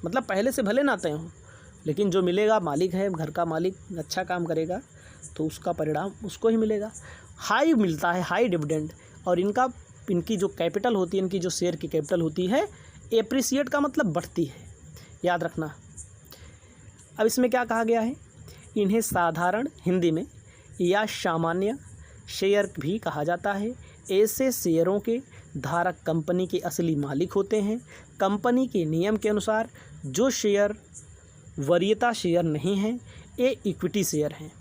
मतलब पहले से भले ना तय हो, लेकिन जो मिलेगा मालिक है, घर का मालिक अच्छा काम करेगा तो उसका परिणाम उसको ही मिलेगा। हाई मिलता है, हाई डिविडेंड। और इनकी जो कैपिटल होती है, इनकी जो शेयर की कैपिटल होती है, एप्रिसिएट का मतलब बढ़ती है, याद रखना। अब इसमें क्या कहा गया है, इन्हें साधारण हिंदी में या सामान्य शेयर भी कहा जाता है। ऐसे शेयरों के धारक कंपनी के असली मालिक होते हैं। कंपनी के नियम के अनुसार जो शेयर वरीयता शेयर नहीं हैं, ये इक्विटी शेयर हैं।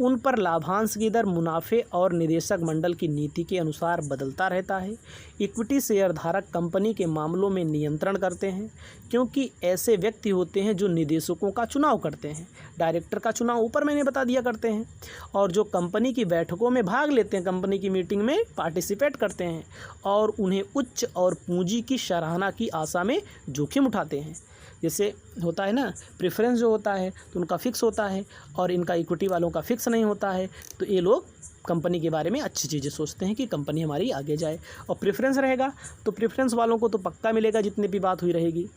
उन पर लाभांश की दर मुनाफे और निदेशक मंडल की नीति के अनुसार बदलता रहता है। इक्विटी शेयर धारक कंपनी के मामलों में नियंत्रण करते हैं, क्योंकि ऐसे व्यक्ति होते हैं जो निदेशकों का चुनाव करते हैं, डायरेक्टर का चुनाव ऊपर मैंने बता दिया करते हैं, और जो कंपनी की बैठकों में भाग लेते हैं, कंपनी की मीटिंग में पार्टिसिपेट करते हैं, और उन्हें उच्च और पूंजी की सराहना की आशा में जोखिम उठाते हैं। जैसे होता है ना, प्रेफरेंस जो होता है तो उनका फिक्स होता है, और इनका इक्विटी वालों का फिक्स नहीं होता है। तो ये लोग कंपनी के बारे में अच्छी चीज़ें सोचते हैं कि कंपनी हमारी आगे जाए, और प्रेफरेंस रहेगा तो प्रेफरेंस वालों को तो पक्का मिलेगा जितनी भी बात हुई रहेगी।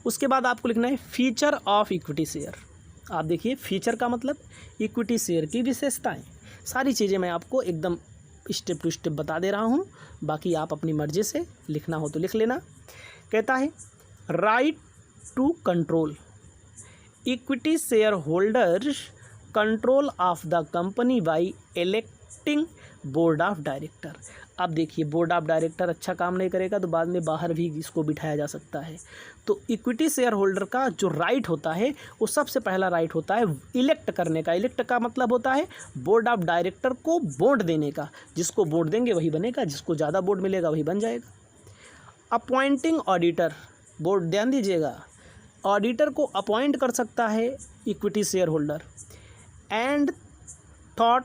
उसके बाद आपको लिखना है फीचर ऑफ इक्विटी शेयर। आप देखिए, फीचर का मतलब इक्विटी शेयर की विशेषताएँ। सारी चीज़ें मैं आपको एकदम स्टेप टू स्टेप बता दे रहा हूँ, बाकी आप अपनी मर्जी से लिखना हो तो लिख लेना। कहता है right to control, equity share holders control of the company by electing board of director. अब देखिए, बोर्ड ऑफ डायरेक्टर अच्छा काम नहीं करेगा तो बाद में बाहर भी इसको बिठाया जा सकता है। तो इक्विटी शेयर होल्डर का जो राइट होता है वो सबसे पहला राइट होता है इलेक्ट करने का। इलेक्ट का मतलब होता है बोर्ड ऑफ डायरेक्टर को वोट देने का। जिसको वोट देंगे वही बनेगा, जिसको ज़्यादा वोट मिलेगा वही बन जाएगा। अपॉइंटिंग ऑडिटर, बोर्ड ध्यान दीजिएगा, ऑडिटर को अपॉइंट कर सकता है equity share holder and thought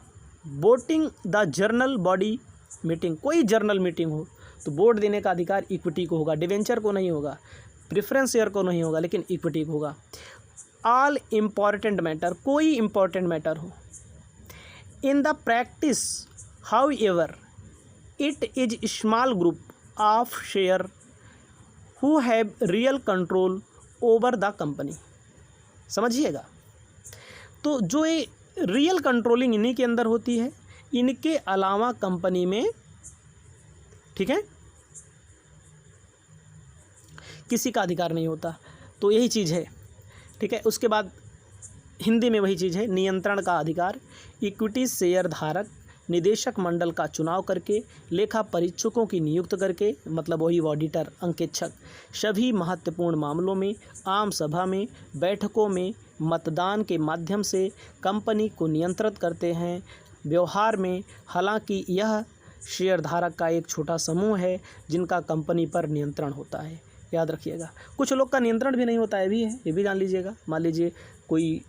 voting the journal body meeting, कोई जर्नल मीटिंग हो तो वोट देने का अधिकार इक्विटी को होगा, डिवेंचर को नहीं होगा, प्रेफरेंस शेयर को नहीं होगा, लेकिन इक्विटी को होगा। ऑल इम्पॉर्टेंट मैटर, कोई इम्पॉर्टेंट मैटर हो। In the practice how ever it is small group of share who have real control over the company. समझिएगा, तो जो ये रियल कंट्रोलिंग इन्हीं के अंदर होती है, इनके अलावा कंपनी में, ठीक है, किसी का अधिकार नहीं होता। तो यही चीज़ है, ठीक है। उसके बाद हिंदी में वही चीज़ है, नियंत्रण का अधिकार। इक्विटी शेयर धारक निदेशक मंडल का चुनाव करके, लेखा परीक्षकों की नियुक्त करके, मतलब वही ऑडिटर, अंकेक्षक, सभी महत्वपूर्ण मामलों में आम सभा में, बैठकों में, मतदान के माध्यम से कंपनी को नियंत्रित करते हैं। व्यवहार में हालांकि यह शेयरधारक का एक छोटा समूह है जिनका कंपनी पर नियंत्रण होता है। याद रखिएगा, कुछ लोग का नियंत्रण भी नहीं होता है, भी है, ये भी जान लीजिएगा। मान लीजिए कोई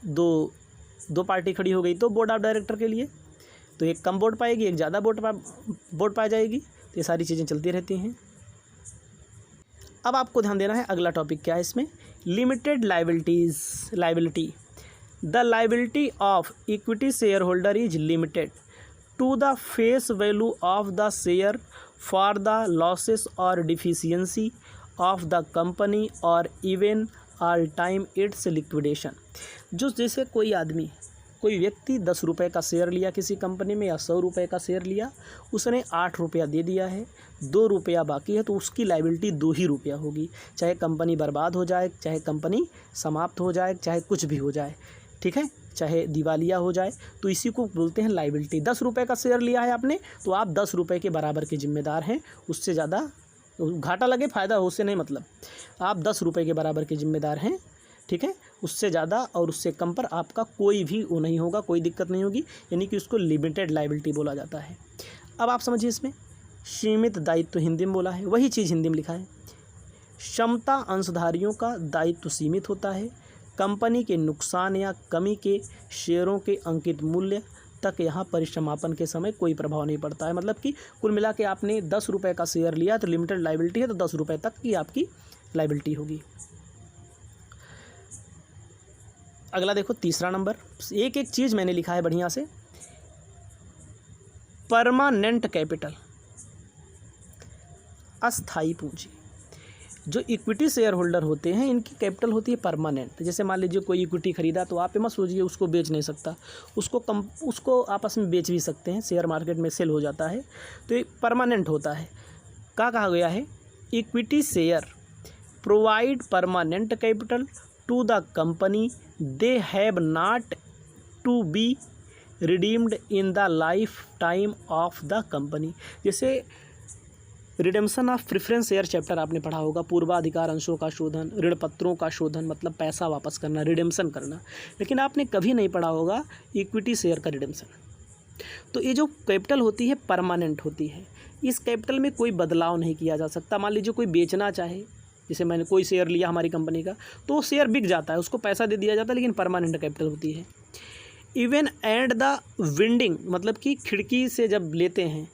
दो पार्टी खड़ी हो गई तो बोर्ड ऑफ डायरेक्टर के लिए, तो एक कम वोट पाएगी, एक ज़्यादा वोट पाई जाएगी, तो ये सारी चीज़ें चलती रहती हैं। अब आपको ध्यान देना है अगला टॉपिक क्या है इसमें, limited liability. The liability of equity share holder is limited to the face value of the share for the losses और डिफिशियंसी ऑफ द कंपनी और even all time its liquidation. जो जैसे कोई व्यक्ति 10 रुपये का शेयर लिया किसी कंपनी में, या 100 रुपये का शेयर लिया, उसने 8 रुपया दे दिया है, 2 रुपया बाकी है, तो उसकी लाइबिलिटी 2 ही रुपया होगी। चाहे कंपनी बर्बाद हो जाए, चाहे कंपनी समाप्त हो जाए, चाहे कुछ भी हो जाए, ठीक है, चाहे दिवालिया हो जाए, तो इसी को बोलते हैं लाइबिलिटी। 10 रुपये का शेयर लिया है आपने, तो आप 10 रुपये के बराबर के जिम्मेदार हैं। उससे ज़्यादा घाटा लगे फ़ायदा हो, उससे नहीं मतलब, आप 10 रुपये के बराबर के जिम्मेदार हैं, ठीक है। उससे ज़्यादा और उससे कम पर आपका कोई भी वो नहीं होगा, कोई दिक्कत नहीं होगी, यानी कि उसको लिमिटेड लाइबिलिटी बोला जाता है। अब आप समझिए इसमें सीमित दायित्व हिंदी में बोला है, वही चीज़ हिंदी में लिखा है। क्षमता अंशधारियों का दायित्व सीमित होता है। कंपनी के नुकसान या कमी के शेयरों के अंकित मूल्य तक यहाँ परिसमापन के समय कोई प्रभाव नहीं पड़ता है। मतलब कि कुल मिला के आपने 10 रुपये का शेयर लिया तो लिमिटेड लाइबिलिटी है, तो 10 रुपये तक की आपकी लाइबिलिटी होगी। अगला देखो, तीसरा नंबर, एक एक चीज़ मैंने लिखा है बढ़िया से। परमानेंट कैपिटल, अस्थाई पूंजी। जो इक्विटी शेयर होल्डर होते हैं इनकी कैपिटल होती है परमानेंट। जैसे मान लीजिए कोई इक्विटी खरीदा, तो आप मत सोचिए उसको बेच नहीं सकता, उसको आपस में बेच भी सकते हैं, शेयर मार्केट में सेल हो जाता है, तो ये परमानेंट होता है। क्या कहा गया है, equity share provide permanent capital to the company, they have not to be redeemed in the lifetime of the company. जैसे redemption of preference share chapter आपने पढ़ा होगा, पूर्वाधिकार अंशों का शोधन, ऋण पत्रों का शोधन, मतलब पैसा वापस करना, रिडेम्पशन करना, लेकिन आपने कभी नहीं पढ़ा होगा इक्विटी शेयर का रिडेम्पशन। तो ये जो कैपिटल होती है परमानेंट होती है, इस कैपिटल में कोई बदलाव नहीं किया जा सकता। मान लीजिए कोई बेचना चाहे, जैसे मैंने कोई शेयर लिया हमारी कंपनी का, तो वो शेयर बिक जाता है, उसको पैसा दे दिया जाता है, लेकिन परमानेंट कैपिटल होती है। इवन एंड द विंडिंग, मतलब कि खिड़की से जब लेते हैं,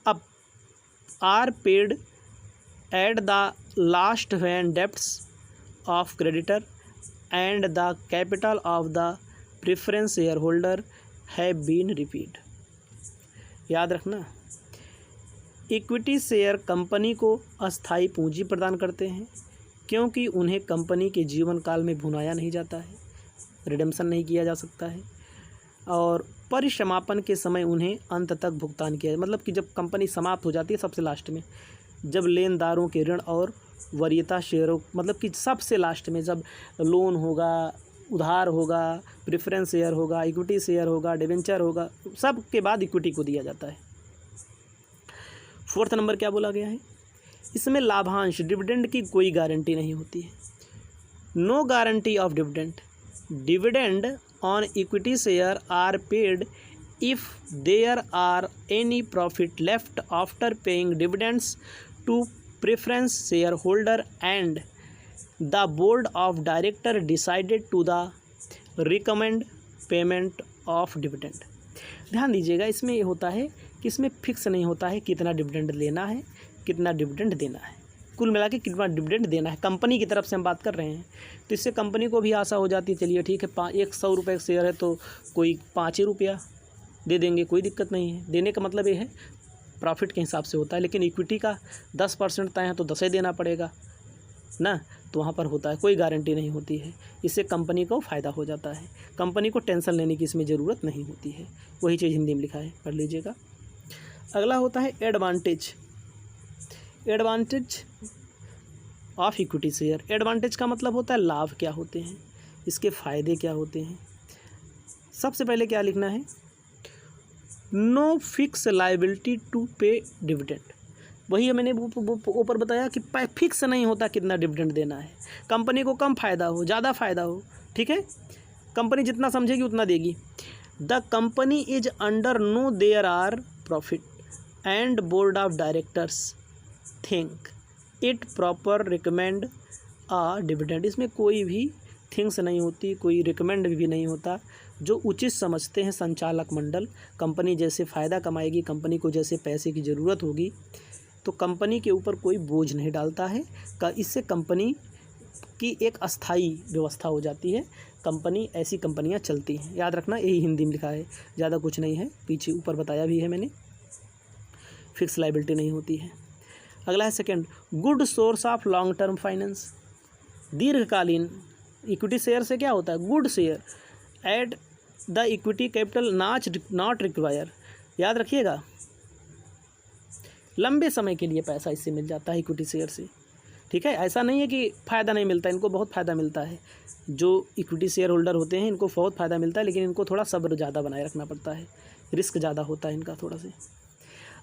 अब are paid at the last when debts of creditor and the capital of the preference share holder have been repaid. याद रखना, इक्विटी शेयर कंपनी को अस्थाई पूंजी प्रदान करते हैं, क्योंकि उन्हें कंपनी के जीवन काल में भुनाया नहीं जाता है, रिडेम्पशन नहीं किया जा सकता है, और परिसमापन के समय उन्हें अंत तक भुगतान किया, मतलब कि जब कंपनी समाप्त हो जाती है सबसे लास्ट में, जब लेनदारों के ऋण और वरीयता शेयरों, मतलब कि सबसे लास्ट में जब लोन होगा, उधार होगा, प्रेफरेंस शेयर होगा, इक्विटी शेयर होगा, डिवेंचर होगा, सब के बाद इक्विटी को दिया जाता है। 4th नंबर क्या बोला गया है, इसमें लाभांश डिविडेंड की कोई गारंटी नहीं होती है। No guarantee of dividend. Dividend on equity share are paid if there are any profit left after paying dividends to preference share holder and the board of director decided to the recommend payment of dividend. ध्यान दीजिएगा, इसमें ये होता है कि इसमें fix नहीं होता है कितना डिविडेंड लेना है, कितना डिविडेंड देना है, कुल मिला के कितना डिविडेंड देना है। कंपनी की तरफ से हम बात कर रहे हैं, तो इससे कंपनी को भी आशा हो जाती है, चलिए ठीक है 100 रुपये का शेयर है तो कोई 5 ही रुपया दे देंगे, कोई दिक्कत नहीं है। देने का मतलब ये है प्रॉफिट के हिसाब से होता है, लेकिन इक्विटी का 10% तय है तो 10 ही देना पड़ेगा ना, तो वहाँ पर होता है, कोई गारंटी नहीं होती है। इससे कंपनी को फ़ायदा हो जाता है, कंपनी को टेंशन लेने की इसमें ज़रूरत नहीं होती है। वही चीज़ हिंदी में लिखा है, पढ़ लीजिएगा। अगला होता है advantage. Advantage of equity share. Advantage का मतलब होता है लाभ क्या होते हैं, इसके फ़ायदे क्या होते हैं। सबसे पहले क्या लिखना है, नो फिक्स लायबिलिटी टू पे डिविडेंड। वही है मैंने ऊपर बताया कि फिक्स नहीं होता कितना डिविडेंड देना है, कंपनी को कम फ़ायदा हो ज़्यादा फ़ायदा हो, ठीक है, कंपनी जितना समझेगी उतना देगी। The company is under no there are profit and board of directors think it proper recommend a dividend. इसमें कोई भी थिंग्स नहीं होती, कोई रिकमेंड भी नहीं होता, जो उचित समझते हैं संचालक मंडल। कंपनी जैसे फ़ायदा कमाएगी, कंपनी को जैसे पैसे की ज़रूरत होगी, तो कंपनी के ऊपर कोई बोझ नहीं डालता है। इससे कंपनी की एक अस्थाई व्यवस्था हो जाती है, कंपनी ऐसी कंपनियां चलती हैं। याद रखना, यही हिंदी में लिखा है, ज़्यादा कुछ नहीं है, पीछे ऊपर बताया भी है मैंने, फिक्स लायबिलिटी नहीं होती है। अगला है second, good source of long term finance. दीर्घकालीन इक्विटी शेयर से क्या होता है, good share at the equity capital not require. याद रखिएगा, लंबे समय के लिए पैसा इससे मिल जाता है इक्विटी शेयर से, ठीक है। ऐसा नहीं है कि फ़ायदा नहीं मिलता, इनको बहुत फ़ायदा मिलता है। जो इक्विटी शेयर होल्डर होते हैं इनको बहुत फ़ायदा मिलता है, लेकिन इनको थोड़ा सब्र ज़्यादा बनाए रखना पड़ता है, रिस्क ज़्यादा होता है इनका थोड़ा से।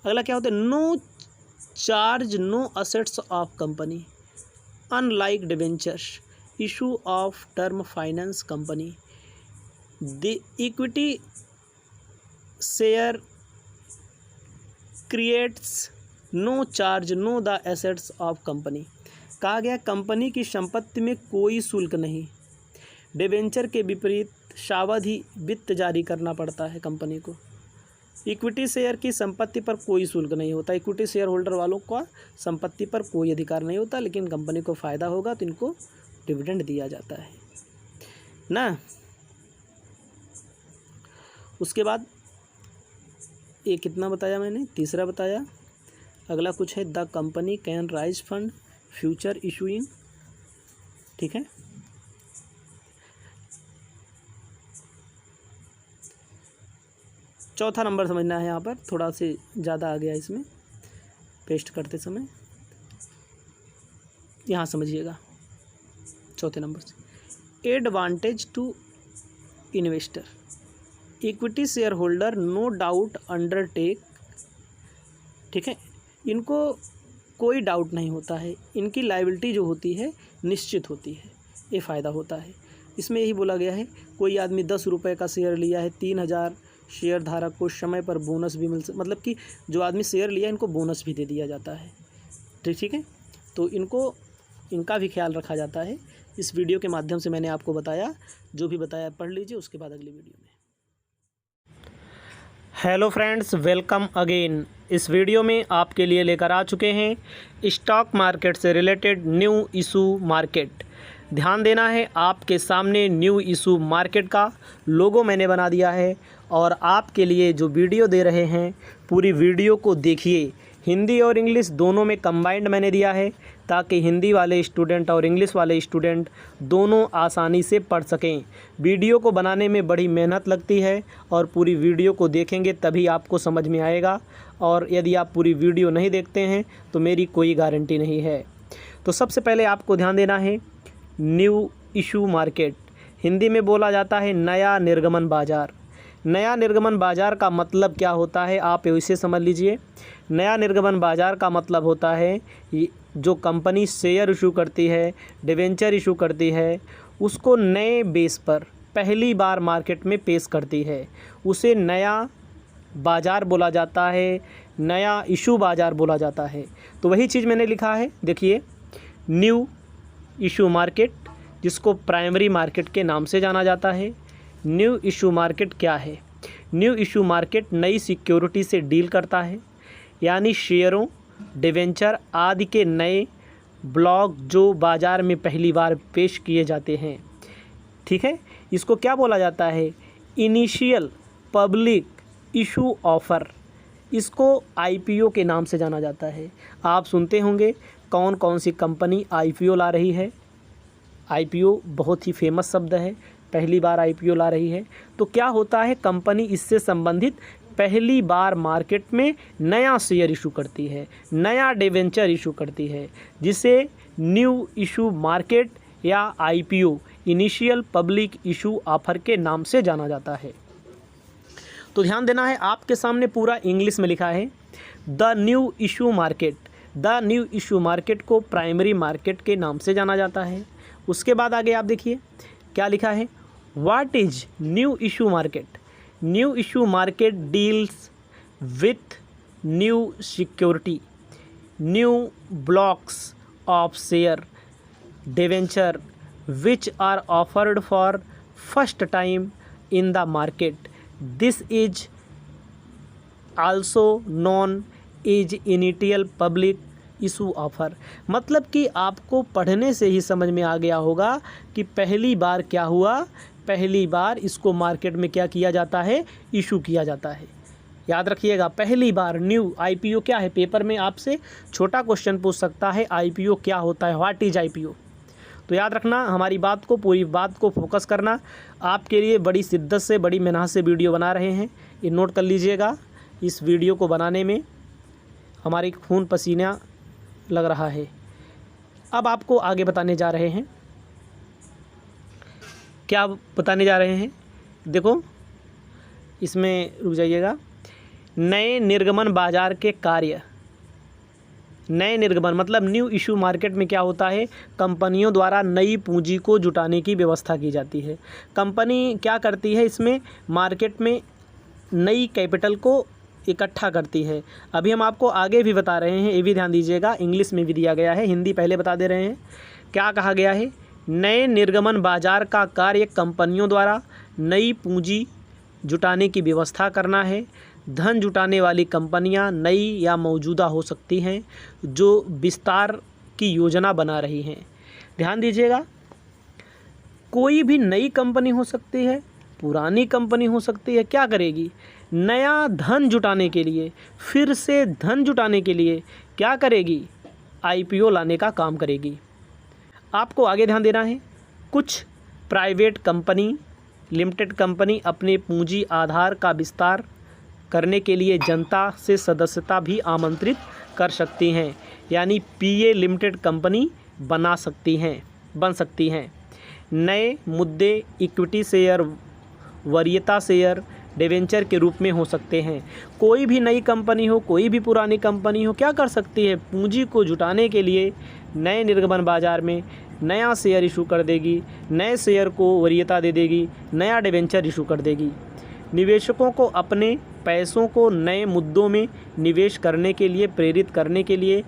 अगला क्या होता है, no charge no assets of company unlike debentures issue of term finance company. The equity share creates no charge no the assets of company. कहा गया कंपनी की संपत्ति में कोई शुल्क नहीं। डिबेंचर के विपरीत सावधि वित्त जारी करना पड़ता है कंपनी को। इक्विटी शेयर की संपत्ति पर कोई शुल्क नहीं होता। इक्विटी शेयर होल्डर वालों का संपत्ति पर कोई अधिकार नहीं होता, लेकिन कंपनी को फ़ायदा होगा तो इनको डिविडेंड दिया जाता है ना। उसके बाद ये कितना बताया मैंने, तीसरा बताया। अगला कुछ है, the company can rise fund future issuing, ठीक है। चौथा नंबर समझना है, यहाँ पर थोड़ा से ज़्यादा आ गया इसमें पेस्ट करते समय, यहाँ समझिएगा चौथे नंबर से। Advantage to investor, equity share holder no doubt undertake, ठीक है, इनको कोई डाउट नहीं होता है, इनकी लायबिलिटी जो होती है निश्चित होती है, ये फ़ायदा होता है। इसमें यही बोला गया है, कोई आदमी 10 रुपये का शेयर लिया है, 3000 शेयर धारक को समय पर बोनस भी मतलब कि जो आदमी शेयर लिया इनको बोनस भी दे दिया जाता है, ठीक है। तो इनका भी ख्याल रखा जाता है। इस वीडियो के माध्यम से मैंने आपको बताया, जो भी बताया पढ़ लीजिए, उसके बाद अगली वीडियो में। Hello friends, welcome again. इस वीडियो में आपके लिए लेकर आ चुके हैं स्टॉक मार्केट से रिलेटेड न्यू इशू मार्केट। ध्यान देना है, आपके सामने न्यू इशू मार्केट का लोगो मैंने बना दिया है, और आपके लिए जो वीडियो दे रहे हैं पूरी वीडियो को देखिए। हिंदी और इंग्लिश दोनों में कंबाइंड मैंने दिया है, ताकि हिंदी वाले स्टूडेंट और इंग्लिश वाले स्टूडेंट दोनों आसानी से पढ़ सकें। वीडियो को बनाने में बड़ी मेहनत लगती है, और पूरी वीडियो को देखेंगे तभी आपको समझ में आएगा, और यदि आप पूरी वीडियो नहीं देखते हैं तो मेरी कोई गारंटी नहीं है। तो सबसे पहले आपको ध्यान देना है, न्यू इशू मार्केट हिंदी में बोला जाता है नया निर्गमन बाज़ार। नया निर्गमन बाज़ार का मतलब क्या होता है, आप इसे समझ लीजिए। नया निर्गमन बाज़ार का मतलब होता है जो कंपनी शेयर इशू करती है, डिवेंचर इशू करती है, उसको नए बेस पर पहली बार मार्केट में पेश करती है, उसे नया बाज़ार बोला जाता है, नया इशू बाज़ार बोला जाता है। तो वही चीज़ मैंने लिखा है, देखिए न्यू इशू मार्केट, जिसको प्राइमरी मार्केट के नाम से जाना जाता है। न्यू इशू मार्केट क्या है? न्यू इशू मार्केट नई सिक्योरिटी से डील करता है, यानी शेयरों, डिवेंचर आदि के नए ब्लॉक जो बाज़ार में पहली बार पेश किए जाते हैं। ठीक है, इसको क्या बोला जाता है? Initial public issue offer. इसको आईपीओ के नाम से जाना जाता है। आप सुनते होंगे कौन कौन सी कंपनी आईपीओ ला रही है। आईपीओ बहुत ही फेमस शब्द है, पहली बार आईपीओ ला रही है। तो क्या होता है, कंपनी इससे संबंधित पहली बार मार्केट में नया शेयर इशू करती है, नया डिवेंचर इशू करती है, जिसे न्यू इशू मार्केट या IPO, initial public issue offer के नाम से जाना जाता है। तो ध्यान देना है, आपके सामने पूरा इंग्लिश में लिखा है the new issue market. The new issue market को प्राइमरी मार्केट के नाम से जाना जाता है। उसके बाद आगे आप देखिए क्या लिखा है, what is new issue market? New issue market deals with new security, new blocks of share, debenture which are offered for first time in the market. This is also known as initial public issue offer। मतलब कि आपको पढ़ने से ही समझ में आ गया होगा कि पहली बार क्या हुआ, पहली बार इसको मार्केट में क्या किया जाता है, इशू किया जाता है। याद रखिएगा, पहली बार न्यू आईपीओ क्या है, पेपर में आपसे छोटा क्वेश्चन पूछ सकता है, आईपीओ क्या होता है, व्हाट इज आईपीओ। तो याद रखना, हमारी बात को, पूरी बात को फोकस करना। आपके लिए बड़ी शिद्दत से, बड़ी मेहनत से वीडियो बना रहे हैं, ये नोट कर लीजिएगा। इस वीडियो को बनाने में हमारी खून पसीना लग रहा है। अब आपको आगे बताने जा रहे हैं, क्या बताने जा रहे हैं, देखो इसमें रुक जाइएगा। नए निर्गमन बाज़ार के कार्य। नए निर्गमन मतलब न्यू इशू मार्केट में क्या होता है, कंपनियों द्वारा नई पूंजी को जुटाने की व्यवस्था की जाती है। कंपनी क्या करती है, इसमें मार्केट में नई कैपिटल को इकट्ठा करती है। अभी हम आपको आगे भी बता रहे हैं, ये भी ध्यान दीजिएगा, इंग्लिश में भी दिया गया है, हिंदी पहले बता दे रहे हैं। क्या कहा गया है, नए निर्गमन बाज़ार का कार्य कंपनियों द्वारा नई पूंजी जुटाने की व्यवस्था करना है। धन जुटाने वाली कंपनियां नई या मौजूदा हो सकती हैं जो विस्तार की योजना बना रही हैं। ध्यान दीजिएगा, कोई भी नई कंपनी हो सकती है, पुरानी कंपनी हो सकती है, क्या करेगी, नया धन जुटाने के लिए, फिर से धन जुटाने के लिए क्या करेगी, आईपीओ लाने का काम करेगी। आपको आगे ध्यान देना है, कुछ प्राइवेट कंपनी, लिमिटेड कंपनी अपने पूंजी आधार का विस्तार करने के लिए जनता से सदस्यता भी आमंत्रित कर सकती हैं, यानी पीए लिमिटेड कंपनी बन सकती हैं। नए मुद्दे इक्विटी शेयर, वरीयता शेयर, डिवेंचर के रूप में हो सकते हैं। कोई भी नई कंपनी हो, कोई भी पुरानी कंपनी हो, क्या कर सकती है, पूंजी को जुटाने के लिए नए निर्गमन बाज़ार में नया शेयर इशू कर देगी, नए शेयर को वरीयता दे देगी, नया डिवेंचर इशू कर देगी। निवेशकों को अपने पैसों को नए मुद्दों में निवेश करने के लिए प्रेरित करने के लिए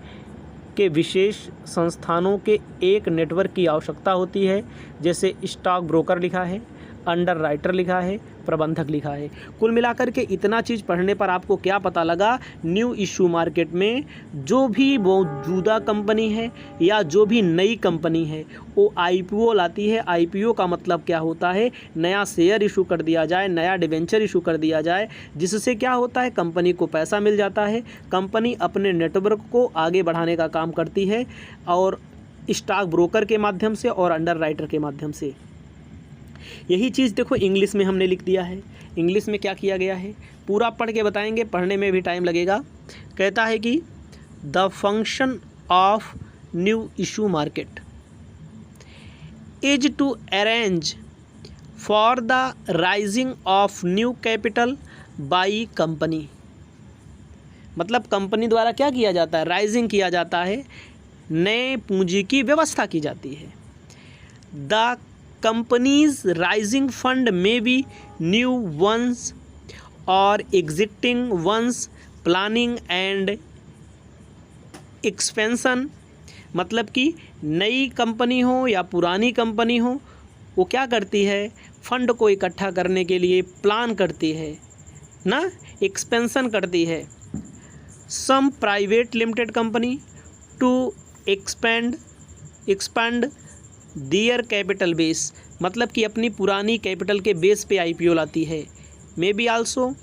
के विशेष संस्थानों के एक नेटवर्क की आवश्यकता होती है, जैसे स्टॉक ब्रोकर लिखा है, अंडर राइटर लिखा है, प्रबंधक लिखा है। कुल मिलाकर के इतना चीज़ पढ़ने पर आपको क्या पता लगा, न्यू इशू मार्केट में जो भी मौजूदा कंपनी है या जो भी नई कंपनी है वो आईपीओ लाती है। आईपीओ का मतलब क्या होता है, नया शेयर इशू कर दिया जाए, नया डिवेंचर इशू कर दिया जाए, जिससे क्या होता है, कंपनी को पैसा मिल जाता है, कंपनी अपने नेटवर्क को आगे बढ़ाने का काम करती है, और स्टॉक ब्रोकर के माध्यम से और अंडर राइटर के माध्यम से। यही चीज़ देखो इंग्लिश में हमने लिख दिया है। इंग्लिश में क्या किया गया है, पूरा पढ़ के बताएंगे, पढ़ने में भी टाइम लगेगा। कहता है कि the function of new issue market is to arrange for the raising of new capital by company. मतलब कंपनी द्वारा क्या किया जाता है, राइजिंग किया जाता है, नए पूंजी की व्यवस्था की जाती है। The companies rising fund may be new ones or existing ones planning and expansion, मतलब कि नई कंपनी हो या पुरानी कंपनी हो, वो क्या करती है, फंड को इकट्ठा करने के लिए प्लान करती है ना, एक्सपेंशन करती है। Some private limited company to expand their capital base, मतलब कि अपनी पुरानी कैपिटल के बेस पे आईपीओ लाती है। May be also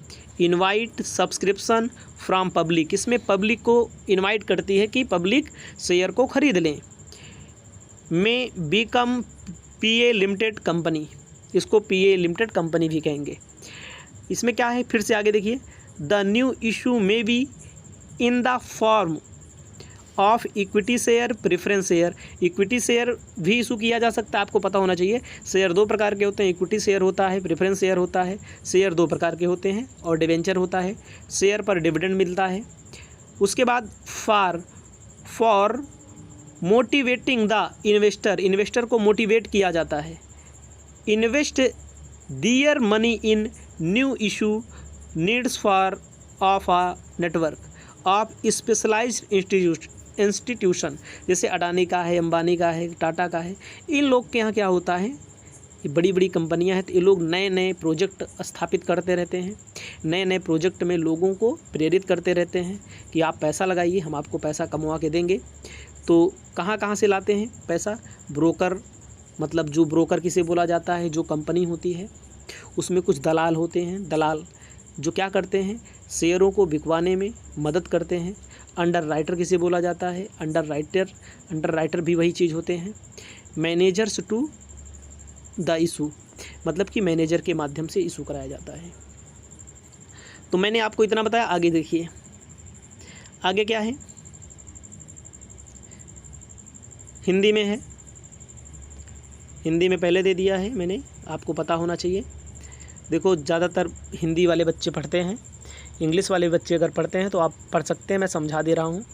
invite subscription from public, इसमें पब्लिक को इनवाइट करती है कि पब्लिक शेयर को खरीद लें। मे बीकम पीए लिमिटेड कंपनी, इसको पीए लिमिटेड कंपनी भी कहेंगे। इसमें क्या है, फिर से आगे देखिए, the new issue may be in the form of equity share, preference share. Equity share भी इशू किया जा सकता है, आपको पता होना चाहिए। शेयर दो प्रकार के होते हैं, इक्विटी शेयर होता है, प्रेफरेंस शेयर होता है। शेयर दो प्रकार के होते हैं, और डिवेंचर होता है, शेयर पर डिविडेंड मिलता है। उसके बाद for motivating the investor, investor को मोटिवेट किया जाता है। Invest their money in new issue needs for of a network of specialised institution, जैसे अडानी का है, अंबानी का है, टाटा का है। इन लोग के यहाँ क्या होता है, ये बड़ी बड़ी कंपनियां हैं, तो ये लोग नए नए प्रोजेक्ट स्थापित करते रहते हैं, नए नए प्रोजेक्ट में लोगों को प्रेरित करते रहते हैं कि आप पैसा लगाइए, हम आपको पैसा कमवा के देंगे। तो कहाँ से लाते हैं पैसा, ब्रोकर, मतलब जो ब्रोकर किसे बोला जाता है, जो कंपनी होती है उसमें कुछ दलाल होते हैं, दलाल जो क्या करते हैं, शेयरों को बिकवाने में मदद करते हैं। अंडर राइटर किसे बोला जाता है, अंडर राइटर भी वही चीज़ होते हैं। मैनेजर्स टू द इशू, मतलब कि मैनेजर के माध्यम से इशू कराया जाता है। तो मैंने आपको इतना बताया, आगे देखिए आगे क्या है, हिंदी में है, हिंदी में पहले दे दिया है मैंने, आपको पता होना चाहिए। देखो ज़्यादातर हिंदी वाले बच्चे पढ़ते हैं, इंग्लिश वाले बच्चे अगर पढ़ते हैं तो आप पढ़ सकते हैं, मैं समझा दे रहा हूँ।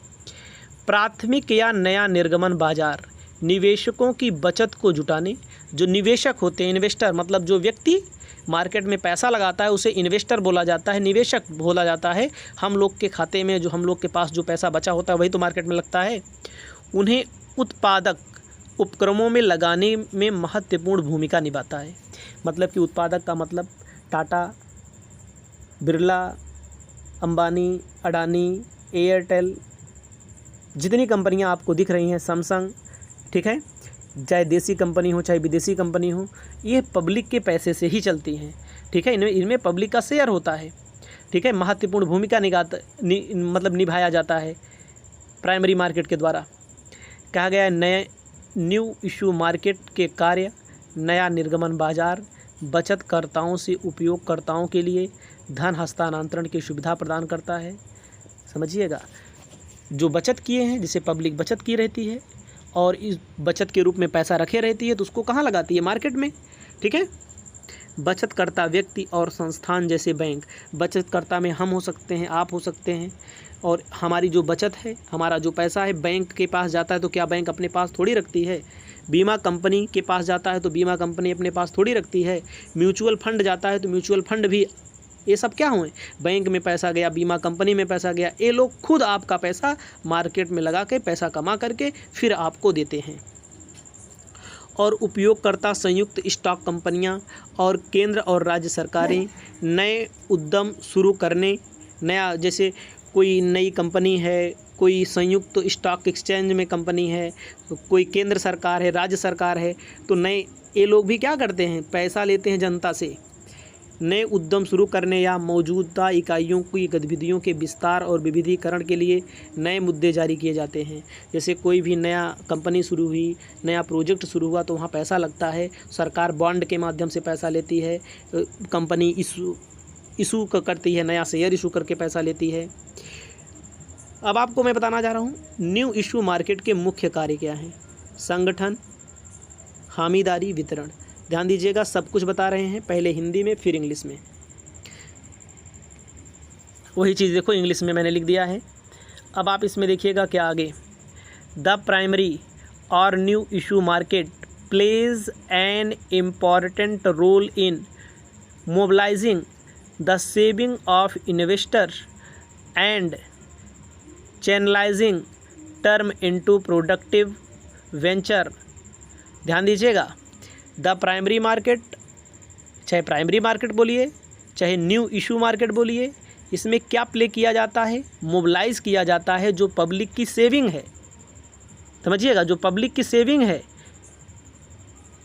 प्राथमिक या नया निर्गमन बाजार, निवेशकों की बचत को जुटाने, जो निवेशक होते हैं, इन्वेस्टर मतलब जो व्यक्ति मार्केट में पैसा लगाता है उसे इन्वेस्टर बोला जाता है, निवेशक बोला जाता है। हम लोग के खाते में, जो हम लोग के पास जो पैसा बचा होता है वही तो मार्केट में लगता है। उन्हें उत्पादक उपक्रमों में लगाने में महत्वपूर्ण भूमिका निभाता है। मतलब कि उत्पादक का मतलब टाटा, बिरला, अंबानी, अडानी, एयरटेल, जितनी कंपनियां आपको दिख रही हैं, सैमसंग, ठीक है, चाहे देसी कंपनी हो चाहे विदेशी कंपनी हो, ये पब्लिक के पैसे से ही चलती हैं। ठीक है, इनमें पब्लिक का शेयर होता है। ठीक है, महत्वपूर्ण भूमिका मतलब निभाया जाता है प्राइमरी मार्केट के द्वारा। कहा गया है नए न्यू इशू मार्केट के कार्य, नया निर्गमन बाजार बचतकर्ताओं से उपयोगकर्ताओं के लिए धन हस्तांतरण की सुविधा प्रदान करता है। समझिएगा, जो बचत किए हैं, जिसे पब्लिक बचत की रहती है और इस बचत के रूप में पैसा रखे रहती है, तो उसको कहाँ लगाती है, मार्केट में। ठीक है, बचतकर्ता व्यक्ति और संस्थान जैसे बैंक, बचतकर्ता में हम हो सकते हैं, आप हो सकते हैं, और हमारी जो बचत है, हमारा जो पैसा है बैंक के पास जाता है तो क्या बैंक अपने पास थोड़ी रखती है। बीमा कंपनी के पास जाता है तो बीमा कंपनी अपने पास थोड़ी रखती है। म्यूचुअल फंड जाता है तो म्यूचुअल फंड भी, ये सब क्या हुए, बैंक में पैसा गया, बीमा कंपनी में पैसा गया, ये लोग खुद आपका पैसा मार्केट में लगा के पैसा कमा करके फिर आपको देते हैं। और उपयोगकर्ता संयुक्त स्टॉक कंपनियां और केंद्र और राज्य सरकारें नए उद्यम शुरू करने, नया जैसे कोई नई कंपनी है, कोई संयुक्त स्टॉक एक्सचेंज में कंपनी है, कोई केंद्र सरकार है, राज्य सरकार है, तो नए ये लोग भी क्या करते हैं, पैसा लेते हैं जनता से। नए उद्यम शुरू करने या मौजूदा इकाइयों की गतिविधियों के विस्तार और विविधीकरण के लिए नए मुद्दे जारी किए जाते हैं। जैसे कोई भी नया कंपनी शुरू हुई, नया प्रोजेक्ट शुरू हुआ तो वहाँ पैसा लगता है, सरकार बॉन्ड के माध्यम से पैसा लेती है, कंपनी इशू करती है, नया शेयर इशू करके पैसा लेती है। अब आपको मैं बताना चाह रहा हूँ न्यू इशू मार्केट के मुख्य कार्य क्या हैं। संगठन, हामीदारी, वितरण। ध्यान दीजिएगा, सब कुछ बता रहे हैं, पहले हिंदी में फिर इंग्लिश में। वही चीज़ देखो इंग्लिश में मैंने लिख दिया है। अब आप इसमें देखिएगा क्या आगे, द प्राइमरी और new issue market plays an important role in mobilising the saving of investors and channelising term into productive venture. ध्यान दीजिएगा, द प्राइमरी मार्केट, चाहे प्राइमरी मार्केट बोलिए चाहे न्यू इशू मार्केट बोलिए, इसमें क्या प्ले किया जाता है, मोबिलाइज किया जाता है जो पब्लिक की सेविंग है। समझिएगा, जो पब्लिक की सेविंग है,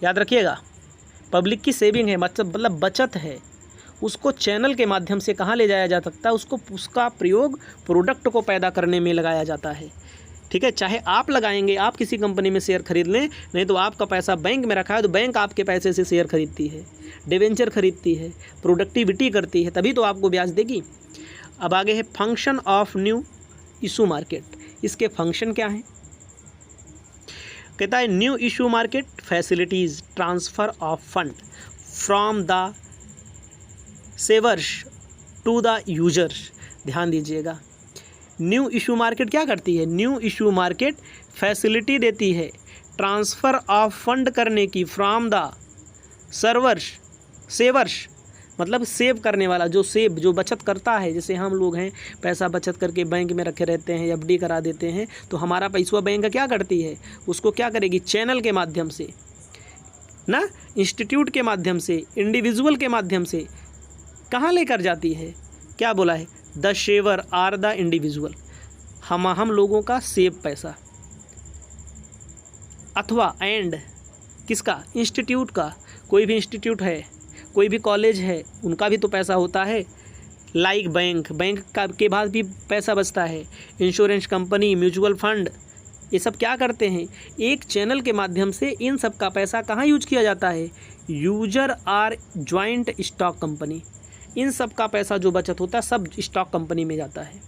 याद रखिएगा, पब्लिक की सेविंग है मतलब बचत है, उसको चैनल के माध्यम से कहाँ ले जाया जा सकता है, उसका प्रयोग प्रोडक्ट को पैदा करने में लगाया जाता है। ठीक है, चाहे आप लगाएंगे, आप किसी कंपनी में शेयर खरीद लें, नहीं तो आपका पैसा बैंक में रखा है तो बैंक आपके पैसे से शेयर खरीदती है, डिवेंचर खरीदती है, प्रोडक्टिविटी करती है, तभी तो आपको ब्याज देगी। अब आगे है function of new issue market. इसके फंक्शन क्या हैं? कहता है new issue market facilities transfer of fund from the savers to the users. ध्यान दीजिएगा, न्यू इशू मार्केट क्या करती है? न्यू इशू मार्केट फैसिलिटी देती है ट्रांसफ़र ऑफ फंड करने की, फ्रॉम द सर्वर्स, सेवर्स मतलब सेव करने वाला, जो बचत करता है। जैसे हम लोग हैं, पैसा बचत करके बैंक में रखे रहते हैं, एफडी करा देते हैं, तो हमारा पैसा बैंक क्या करती है, उसको क्या करेगी, चैनल के माध्यम से ना, इंस्टीट्यूट के माध्यम से, इंडिविजुअल के माध्यम से कहाँ लेकर जाती है? क्या बोला है? The saver are the individual, हम लोगों का सेव पैसा, अथवा एंड किसका, इंस्टीट्यूट का। कोई भी इंस्टीट्यूट है, कोई भी कॉलेज है, उनका भी तो पैसा होता है। लाइक बैंक का के बाद भी पैसा बचता है। इंश्योरेंस कंपनी, म्यूचुअल फंड, ये सब क्या करते हैं, एक चैनल के माध्यम से इन सब का पैसा कहाँ यूज किया जाता है? User are joint stock company, इन सब का पैसा जो बचत होता है सब स्टॉक कंपनी में जाता है।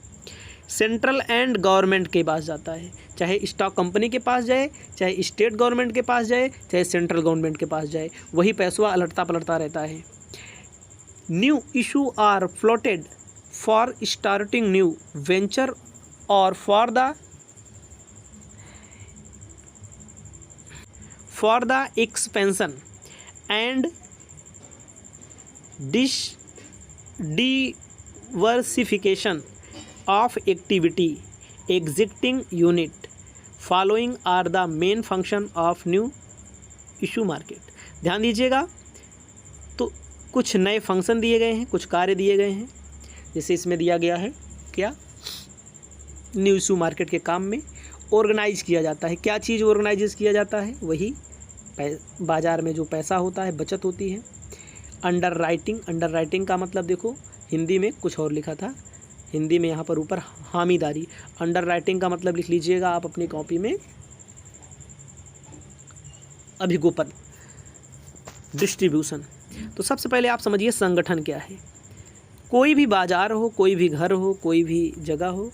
सेंट्रल एंड गवर्नमेंट के पास जाता है, चाहे स्टॉक कंपनी के पास जाए, चाहे स्टेट गवर्नमेंट के पास जाए, चाहे सेंट्रल गवर्नमेंट के पास जाए, वही पैसा अलटता पलटता रहता है। New issue are floated for starting new venture और for the expansion and diversification of activity existing unit following are the main function of new issue market। ध्यान दीजिएगा, तो कुछ नए फंक्शन दिए गए हैं, कुछ कार्य दिए गए हैं। जैसे इसमें दिया गया है क्या, न्यू इशू मार्केट के काम में ऑर्गेनाइज किया जाता है। क्या चीज़ ऑर्गेनाइज किया जाता है? वही बाज़ार में जो पैसा होता है, बचत होती है। अंडर राइटिंग का मतलब देखो, हिंदी में कुछ और लिखा था, हिंदी में यहाँ पर ऊपर हामीदारी। अंडर राइटिंग का मतलब लिख लीजिएगा आप अपनी कॉपी में, अभिगोपन, डिस्ट्रीब्यूशन। तो सबसे पहले आप समझिए संगठन क्या है। कोई भी बाज़ार हो, कोई भी घर हो, कोई भी जगह हो,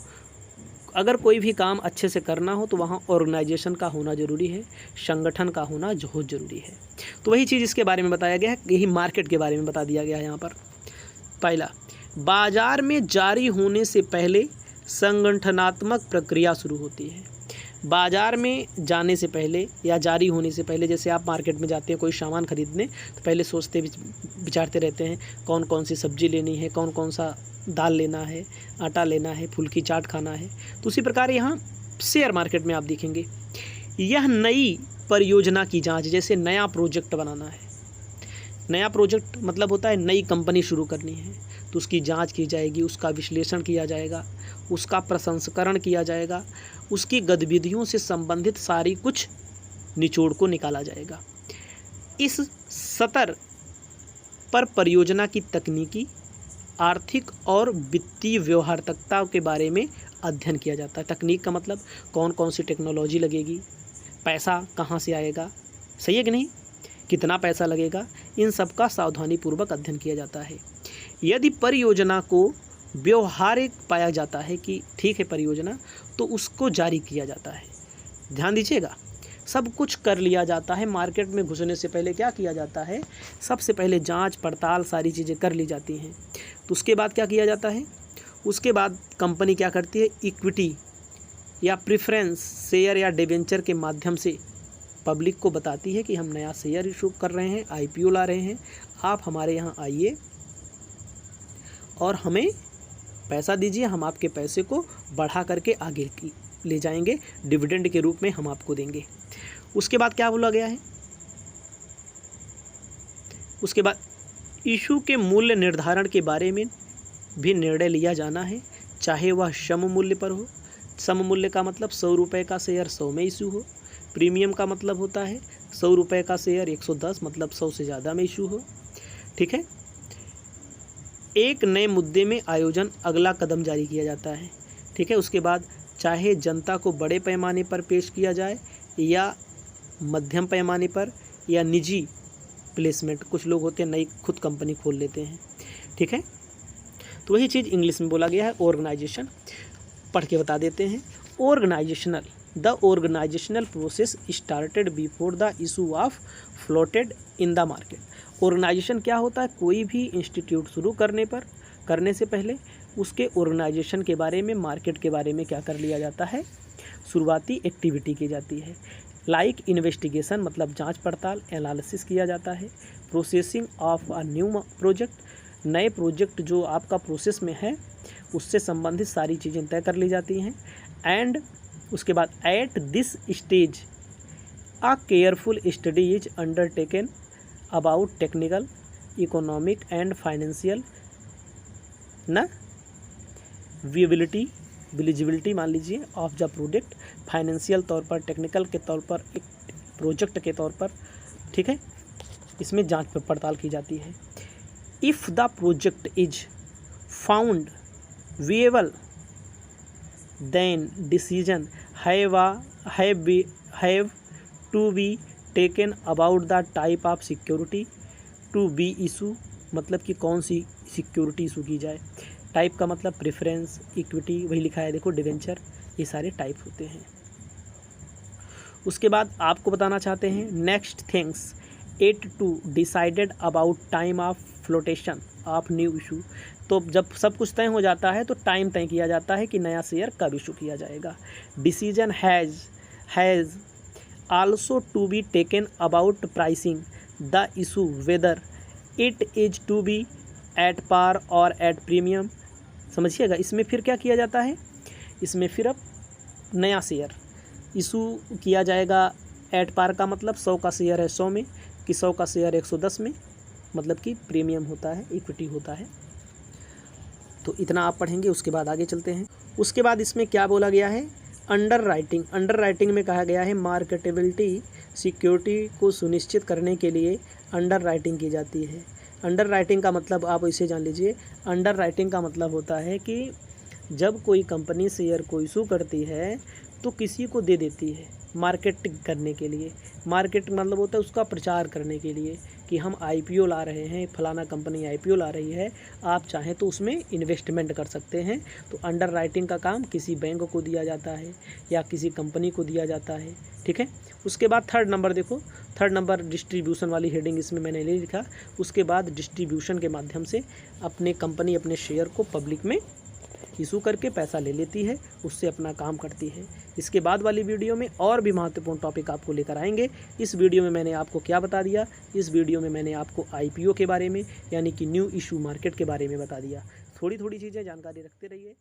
अगर कोई भी काम अच्छे से करना हो तो वहाँ ऑर्गेनाइजेशन का होना ज़रूरी है, संगठन का होना बहुत ज़रूरी है। तो वही चीज़ इसके बारे में बताया गया है, यही मार्केट के बारे में बता दिया गया है यहाँ पर। पहला, बाज़ार में जारी होने से पहले संगठनात्मक प्रक्रिया शुरू होती है। बाज़ार में जाने से पहले या जारी होने से पहले, जैसे आप मार्केट में जाते हैं कोई सामान खरीदने, तो पहले सोचते विचारते रहते हैं कौन कौन सी सब्ज़ी लेनी है, कौन कौन सा दाल लेना है, आटा लेना है, फुल्की चाट खाना है। तो उसी प्रकार यहाँ शेयर मार्केट में आप देखेंगे, यह नई परियोजना की जांच, जैसे नया प्रोजेक्ट बनाना है, नया प्रोजेक्ट मतलब होता है नई कंपनी शुरू करनी है, तो उसकी जांच की जाएगी, उसका विश्लेषण किया जाएगा, उसका प्रसंस्करण किया जाएगा, उसकी गतिविधियों से संबंधित सारी कुछ निचोड़ को निकाला जाएगा। इस सत्र पर परियोजना की तकनीकी, आर्थिक और वित्तीय व्यवहार्यता के बारे में अध्ययन किया जाता है। तकनीक का मतलब कौन कौन सी टेक्नोलॉजी लगेगी, पैसा कहाँ से आएगा, सही है कि नहीं, कितना पैसा लगेगा, इन सब का सावधानीपूर्वक अध्ययन किया जाता है। यदि परियोजना को व्यवहारिक पाया जाता है कि ठीक है परियोजना, तो उसको जारी किया जाता है। ध्यान दीजिएगा, सब कुछ कर लिया जाता है। मार्केट में घुसने से पहले क्या किया जाता है, सबसे पहले जांच पड़ताल सारी चीज़ें कर ली जाती हैं। तो उसके बाद क्या किया जाता है, उसके बाद कंपनी क्या करती है, इक्विटी या प्रेफरेंस शेयर या डिबेंचर के माध्यम से पब्लिक को बताती है कि हम नया शेयर इशू कर रहे हैं, आईपीओ ला रहे हैं, आप हमारे यहाँ आइए और हमें पैसा दीजिए, हम आपके पैसे को बढ़ा करके आगे ले जाएंगे, डिविडेंड के रूप में हम आपको देंगे। उसके बाद क्या बोला गया है, उसके बाद इशू के मूल्य निर्धारण के बारे में भी निर्णय लिया जाना है, चाहे वह सम मूल्य पर हो। सम मूल्य का मतलब 100 रुपये का शेयर 100 में इशू हो। प्रीमियम का मतलब होता है 100 रुपये का शेयर 110 मतलब 100 से ज़्यादा में इशू हो। ठीक है। एक नए मुद्दे में आयोजन अगला कदम जारी किया जाता है। ठीक है। उसके बाद चाहे जनता को बड़े पैमाने पर पेश किया जाए या मध्यम पैमाने पर या निजी प्लेसमेंट, कुछ लोग होते हैं नई खुद कंपनी खोल लेते हैं। ठीक है। तो वही चीज़ इंग्लिश में बोला गया है ऑर्गेनाइजेशन। पढ़ के बता देते हैं। Organisational, the organisational process started before the issue of floated in the market. Organisation क्या होता है, कोई भी इंस्टीट्यूट शुरू करने से पहले उसके ऑर्गेनाइजेशन के बारे में, मार्केट के बारे में क्या कर लिया जाता है, शुरुआती एक्टिविटी की जाती है। लाइक इन्वेस्टिगेशन मतलब जांच पड़ताल, एनालिसिस किया जाता है। Processing of a new project, नए प्रोजेक्ट जो आपका प्रोसेस में है उससे संबंधित सारी चीज़ें तय कर ली जाती हैं। एंड उसके बाद at this stage a careful study is undertaken about technical, economic and financial visibility मान लीजिए ऑफ द प्रोडक्ट, फाइनेंशियल तौर पर, टेक्निकल के तौर पर, एक प्रोजेक्ट के तौर पर। ठीक है। इसमें जांच पड़ताल की जाती है। If the project is found viable then decision have to be taken about the type of security to be issue, मतलब कि कौन सी सिक्योरिटी इशू की जाए। टाइप का मतलब प्रेफरेंस, इक्विटी, वही लिखा है देखो, डिवेंचर, ये सारे टाइप होते हैं। उसके बाद आपको बताना चाहते हैं next things 8 decided about time of flotation of new issue. तो जब सब कुछ तय हो जाता है तो टाइम तय किया जाता है कि नया शेयर कब इशू किया जाएगा। Decision has also to be taken about pricing the issue whether it is to be at par और एट प्रीमियम। समझिएगा, इसमें फिर क्या किया जाता है, इसमें फिर अब नया शेयर इशू किया जाएगा। एट पार का मतलब 100 का शेयर है 100 में, कि 100 का शेयर 110 में, मतलब कि प्रीमियम होता है, इक्विटी होता है। तो इतना आप पढ़ेंगे। उसके बाद आगे चलते हैं। उसके बाद इसमें क्या बोला गया है, अंडर राइटिंग में कहा गया है मार्केटेबिलिटी सिक्योरिटी को सुनिश्चित करने के लिए अंडर राइटिंग की जाती है। अंडर राइटिंग का मतलब आप इसे जान लीजिए, अंडर राइटिंग का मतलब होता है कि जब कोई कंपनी शेयर को इशू करती है तो किसी को दे देती है मार्केटिंग करने के लिए। मार्केट मतलब होता है उसका प्रचार करने के लिए कि हम आईपीओ ला रहे हैं, फलाना कंपनी आईपीओ ला रही है, आप चाहें तो उसमें इन्वेस्टमेंट कर सकते हैं। तो अंडर राइटिंग का काम किसी बैंक को दिया जाता है या किसी कंपनी को दिया जाता है। ठीक है। उसके बाद थर्ड नंबर देखो, थर्ड नंबर डिस्ट्रीब्यूशन वाली हेडिंग इसमें मैंने नहीं लिखा। उसके बाद डिस्ट्रीब्यूशन के माध्यम से अपने कंपनी अपने शेयर को पब्लिक में इशू करके पैसा ले लेती है, उससे अपना काम करती है। इसके बाद वाली वीडियो में और भी महत्वपूर्ण टॉपिक आपको लेकर आएंगे। इस वीडियो में मैंने आपको क्या बता दिया, इस वीडियो में मैंने आपको आईपीओ के बारे में यानी कि न्यू इशू मार्केट के बारे में बता दिया। थोड़ी थोड़ी चीज़ें जानकारी रखते रहिए।